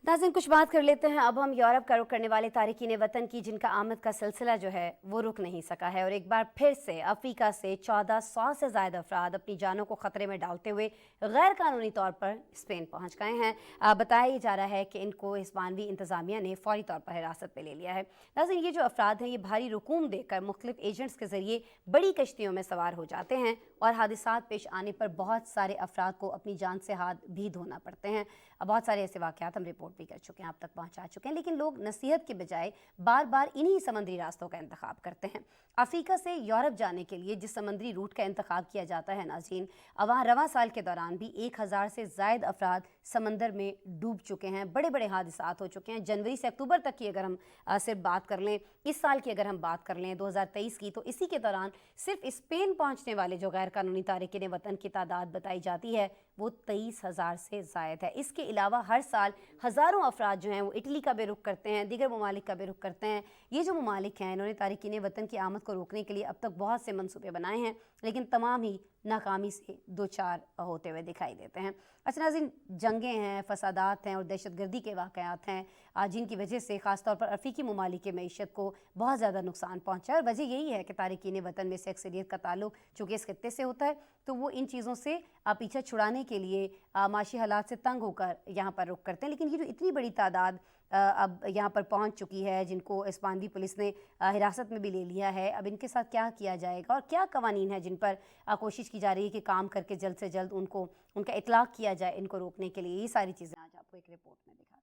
नाज़रीन, कुछ बात कर लेते हैं अब हम यूरोप का रुख करने वाले तारिकीन वतन की, जिनका आमद का सिलसिला जो है वो रुक नहीं सका है और एक बार फिर से अफ्रीका से 1400 से ज़्यादा अफराद अपनी जानों को ख़तरे में डालते हुए गैर कानूनी तौर पर स्पेन पहुँच गए हैं। बताया जा रहा है कि इनको हिस्पानवी इंतज़ामिया ने फौरी तौर पर हिरासत में ले लिया है। नाज़रीन, ये जो अफराद हैं ये भारी रकूम देकर मुख्तलिफ एजेंट्स के ज़रिए बड़ी कश्तियों में सवार हो जाते हैं और हादिसात पेश आने पर बहुत सारे अफराद को अपनी जान से हाथ भी धोना पड़ते हैं। बहुत सारे ऐसे वाक़यात हम रिपोर्ट भी कर चुके हैं, आप तक पहुंचा चुके हैं, लेकिन लोग नसीहत के बजाय बार बार इन्हीं समुद्री रास्तों का इंतखाब करते हैं। अफ्रीका से यूरोप जाने के लिए जिस समुद्री रूट का इंतखाब किया जाता है नाज़रीन, वहाँ रवां साल के दौरान भी 1000 से ज़ायद अफराद समंदर में डूब चुके हैं। बड़े बड़े हादसात हो चुके हैं। जनवरी से अक्टूबर तक की अगर हम सिर्फ बात कर लें, इस साल की अगर हम बात कर लें 2023 की, तो इसी के दौरान सिर्फ स्पेन पहुँचने वाले जो गैर कानूनी तारिकीन वतन की तादाद बताई जाती है वो 23,000 से ज़ायद है। इसके अलावा हर साल हज़ारों अफराद जो हैं वो इटली का भी रुख करते हैं, दीगर ममालिक का भी रुख करते हैं। ये जो ममालिक हैं इन्होंने तारिकीन वतन की आमद को रोकने के लिए अब तक बहुत से मंसूबे बनाए हैं, लेकिन तमाम ही नाकामी से दो चार होते हुए दिखाई देते हैं। अच्छा नाज़रीन, जंगें हैं, फसादात हैं और दहशतगर्दी के वाक़यात हैं जिनकी वजह से ख़ास तौर पर अफ्रीकी ममालिक की मईशत को बहुत ज़्यादा नुकसान पहुँचा है और वजह यही है कि तारिकीन वतन में से अक्सरियत का ताल्लुक चूँकि इस खित्ते से होता है, तो वो इन चीज़ों से पीछा छुड़ाने के लिए माशी हालात से तंग होकर यहाँ पर रुख करते हैं। लेकिन ये जो इतनी बड़ी तादाद अब यहाँ पर पहुँच चुकी है, जिनको हिस्पानवी पुलिस ने हिरासत में भी ले लिया है, अब इनके साथ क्या किया जाएगा और क्या कवानीन है जिन पर कोशिश की जा रही है कि काम करके जल्द से जल्द उनका इतलाक़ किया जाए इनको रोकने के लिए, ये सारी चीज़ें आज आपको एक रिपोर्ट में दिखा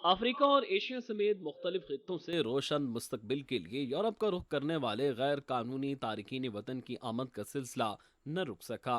अफ्रीका और एशिया समेत मुख्तलिफ खित्तों से रोशन मुस्तकबिल के लिए यूरोप का रुख करने वाले गैर कानूनी तारकीन वतन की आमद का सिलसिला न रुक सका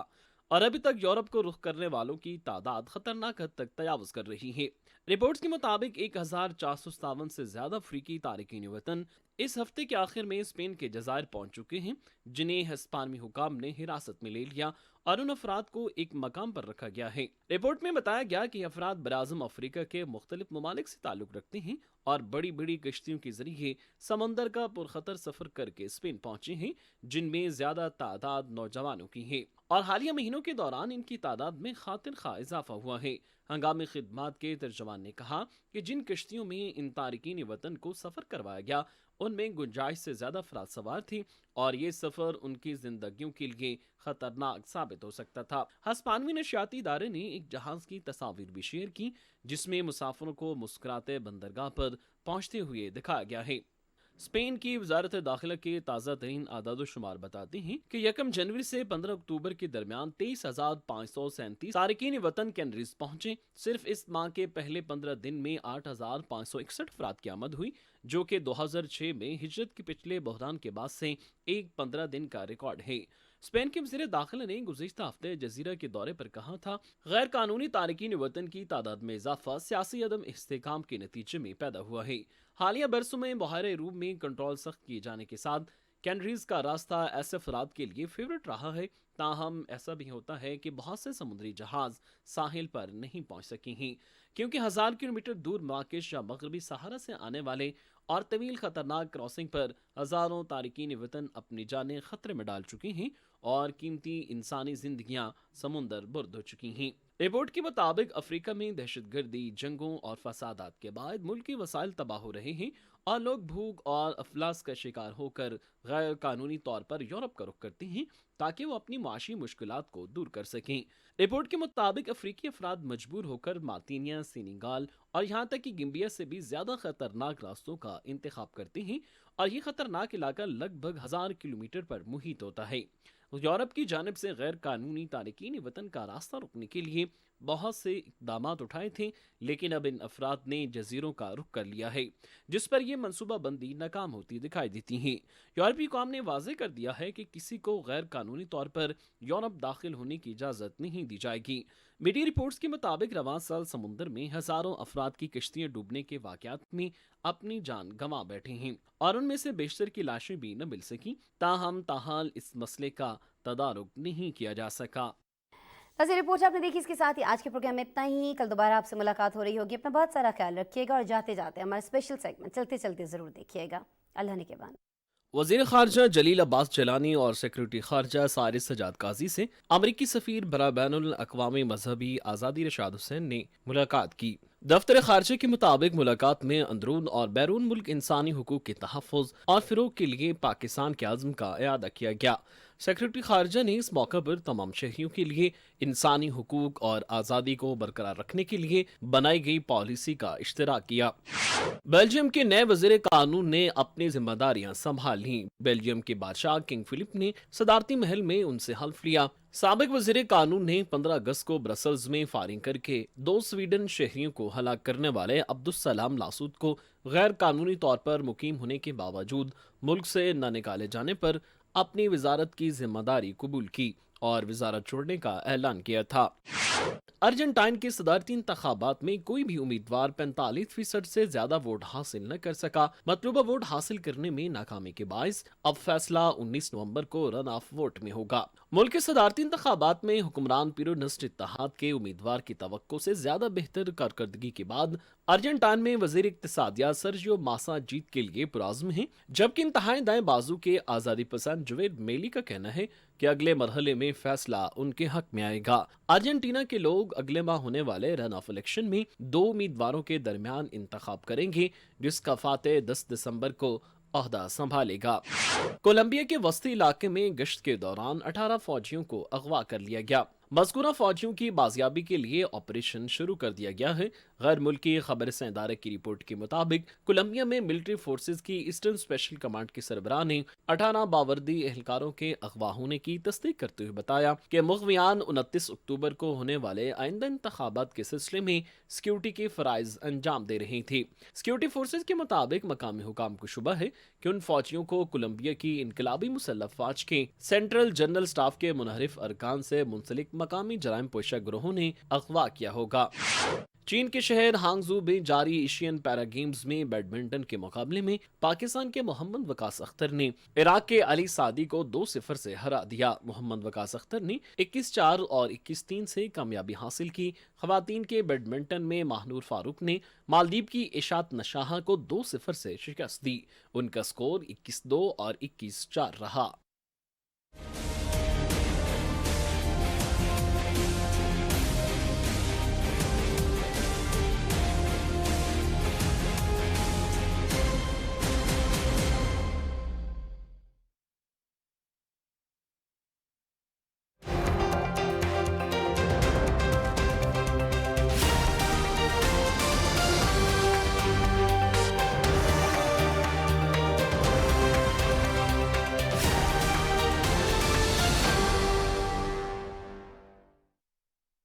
और अभी तक यूरोप को रुख करने वालों की तादाद खतरनाक हद तक तजावुज कर रही है। रिपोर्ट्स के मुताबिक 1457 से ज्यादा अफ्रीकी तारकीन वतन इस हफ्ते के आखिर में स्पेन के जजायर पहुंच चुके हैं, जिन्हें हिस्पानवी हुकाम ने हिरासत में ले लिया और उन अफराद को एक मकाम पर रखा गया है। रिपोर्ट में बताया गया कि अफराद बराज़म अफ्रीका के मुख्तलिफ ममालिक से ताल्लुक रखते हैं और बड़ी बड़ी कश्तियों के जरिए समंदर का पुरखतर सफर करके स्पेन पहुंचे हैं, जिनमें ज्यादा तादाद नौजवानों की है और हालिया महीनों के दौरान इनकी तादाद में खातिर खा इजाफा हुआ है। हंगामी खिदमात के तर्जमान ने कहा कि जिन कश्तियों में इन तारकीन वतन को सफर करवाया गया उनमें गुंजाइश से ज्यादा अफराद सवार थी और ये सफर उनकी जिंदगियों के लिए खतरनाक साबित हो सकता था। हिस्पानवी नशियाती इदारे ने एक जहाज की तस्वीर भी शेयर की जिसमें मुसाफिरों को मुस्कुराते बंदरगाह पर पहुंचते हुए दिखाया गया है। स्पेन की वजारत दाखिला के ताज़ा तरीन आदाद-ओ-शुमार बताते हैं कि 1 जनवरी से 15 अक्टूबर के दरमियान 23,537 तारकीन वतन कैनरीज पहुंचे। सिर्फ इस माह के पहले 15 दिन में 8,561 अफराद की आमद हुई, जो कि 2006 में हिजरत के पिछले बहरान के बाद से एक 15 दिन का रिकॉर्ड है। स्पेन के वज़ीर दाखिला ने गुज़िश्ता हफ्ते जजीरा के दौरे पर कहा था, गैर कानूनी तारकीन वतन की तादाद में इजाफा सियासी अदम इस्तेकाम के नतीजे में पैदा हुआ है। हालिया बरसों में बहरे रूम में कंट्रोल सख्त किए जाने के साथ कैनरीज का रास्ता ऐसे अफराद के लिए फेवरेट रहा है। ताहम ऐसा भी होता है कि बहुत से समुद्री जहाज साहिल पर नहीं पहुंच सके हैं क्योंकि 1000 किलोमीटर दूर मार्केश या मगरबी सहारा से आने वाले और तवील खतरनाक क्रॉसिंग पर हजारों तारकीन वतन अपनी जानें खतरे में डाल चुकी हैं और कीमती इंसानी जिंदगियां समुंदर बुर्द हो चुकी हैं। रिपोर्ट के मुताबिक अफ्रीका में दहशतगर्दी, जंगों और फसादात के बाद मुल्की वसाइल तबाह हो रहे हैं और लोग भूख और अफलास का शिकार होकर गैर कानूनी तौर पर यूरोप का रुख करते हैं ताकि वो अपनी माशी मुश्किलात को दूर कर सकें। रिपोर्ट के मुताबिक अफ्रीकी अफराद मजबूर होकर मार्टिनिया, सेनेगाल और यहाँ तक कि गिम्बिया से भी ज्यादा खतरनाक रास्तों का इंतखाब करते हैं और ये खतरनाक इलाका लगभग 1000 किलोमीटर पर मुहित होता है। यूरोप की जानिब से गैर कानूनी तारकीन वतन का रास्ता रोकने के लिए बहुत से इक़दाम उठाए थे, लेकिन अब इन अफराद ने जजीरों का रुख कर लिया है, जिस पर यह मनसूबा बंदी नाकाम होती दिखाई देती है। यूरोपीय कौम ने वाज़ेह कर दिया है कि किसी को गैर कानूनी तौर पर यूरोप दाखिल होने की इजाज़त नहीं दी जाएगी। मीडिया रिपोर्ट्स के मुताबिक रवां साल समुंदर में हजारों अफराद की किश्तियां डूबने के वाक़यात में अपनी जान गंवा बैठे हैं और उनमें से बेशतर की लाशें भी न मिल सकी। ताहाल इस मसले का तदारुक नहीं किया जा सका। ऐसी रिपोर्ट आपने देखी। इसके साथ ही आज के प्रोग्राम में इतना ही। कल दोबारा आपसे मुलाकात हो रही होगी। अपना बहुत सारा ख्याल रखिएगा और जाते जाते हमारा स्पेशल सेगमेंट चलते चलते ज़रूर देखिएगा। अल्लाह ने के बाद वज़ीर ख़ारजा जलील अब्बास जलानी और सेक्रेटरी ख़ारजा सारिस सजाद काजी से अमरीकी सफ़ीर बरा बैनुल अक़वामी मजहबी आज़ादी रशाद हुसैन ने मुलाकात की। दफ्तर ख़ारजा के मुताबिक मुलाकात में अंदरून और बैरून मुल्क इंसानी हुकूक के तहफ़्फ़ुज़ और फ़िरोग़ के लिए पाकिस्तान के आज़म का इआदा किया गया। सेक्रेटरी ख़ारजा ने इस मौका पर तमाम शहरियों के लिए इंसानी हुकूक और आज़ादी को बरकरार रखने के लिए बनाई गई पॉलिसी का इश्तराक किया। बेल्जियम के नए वज़ीर कानून ने अपनी जिम्मेदारियां संभाल लीं। बेल्जियम के बादशाह किंग फिलिप ने सदारती महल में उनसे हल्फ लिया। साबिक वज़ीर कानून ने 15 अगस्त को ब्रसल्स में फायरिंग करके 2 स्वीडन शहरियों को हलाक करने वाले अब्दुस्सलाम लासूद को गैर कानूनी तौर पर मुकीम होने के बावजूद मुल्क से न निकाले जाने पर अपनी वजारत की जिम्मेदारी कबूल की और वजारत छोड़ने का ऐलान किया था। अर्जेंटाइन के सदारती इंतखाबात में कोई भी उम्मीदवार 45% से ज्यादा वोट हासिल न कर सका। मतलूबा वोट हासिल करने में नाकामी के बायस अब फैसला 19 नवंबर को रन ऑफ वोट में होगा। मुल्क के सदारती इंतखाबात में हुक्मरान पीरोनिस्ट इत्तेहाद के उम्मीदवार की तवक्को से ज्यादा बेहतर कारकर्दगी के बाद अर्जेंटाइन में वजीर इक्तिसादिया सर्जियो मासा जीत के लिए पुराज़्म हैं, जबकि इंतहाई दाएं बाजू के आज़ादी पसंद जुवेद मेली का कहना है कि अगले मरहले में फैसला उनके हक में आएगा। अर्जेंटीना के लोग अगले माह होने वाले रन ऑफ इलेक्शन में 2 उम्मीदवारों के दरमियान इंतखाब करेंगे, जिसका फातेह 10 दिसंबर को ओहदा संभालेगा। कोलंबिया के वस्ती इलाके में गश्त के दौरान 18 फौजियों को अगवा कर लिया गया। मज़कूरा फौजियों की बाजियाबी के लिए ऑपरेशन शुरू कर दिया गया है। गैर मुल्की खबर से इदारे की रिपोर्ट के मुताबिक कोलंबिया में मिलिट्री फोर्सेज की ईस्टर्न स्पेशल कमांड के सरबराह ने 18 बावर्दी एहलकारों के अगवा होने की तस्दीक करते हुए बताया कि मुग़वियान 29 अक्टूबर को होने वाले आइंदा इंतखाबात के सिलसिले में सिक्योरिटी के फ़राइज़ अंजाम दे रही थी। सिक्योरिटी फोर्सेज के मुताबिक मकामी हुकाम को शुबा है कि उन फौजियों को कोलंबिया की इनकलाबी मुसल्लफ फौज के सेंट्रल जनरल स्टाफ के मुनहरिफ अरकान से मुंसलिक मकामी जराइम पोशा ग्रोहों ने अगवा किया होगा। चीन के शहर हांगझू में जारी एशियन पैरा गेम्स में बैडमिंटन के मुकाबले में पाकिस्तान के मोहम्मद वकास अख्तर ने इराक के अली सादी को 2-0 से हरा दिया। मोहम्मद वकास अख्तर ने 21-4 और 21-3 से कामयाबी हासिल की। खवातीन के बैडमिंटन में महानूर फारूक ने मालदीव की इशात नशाहा को 2-0 से शिकस्त दी। उनका स्कोर 21-2 और 21-4 रहा।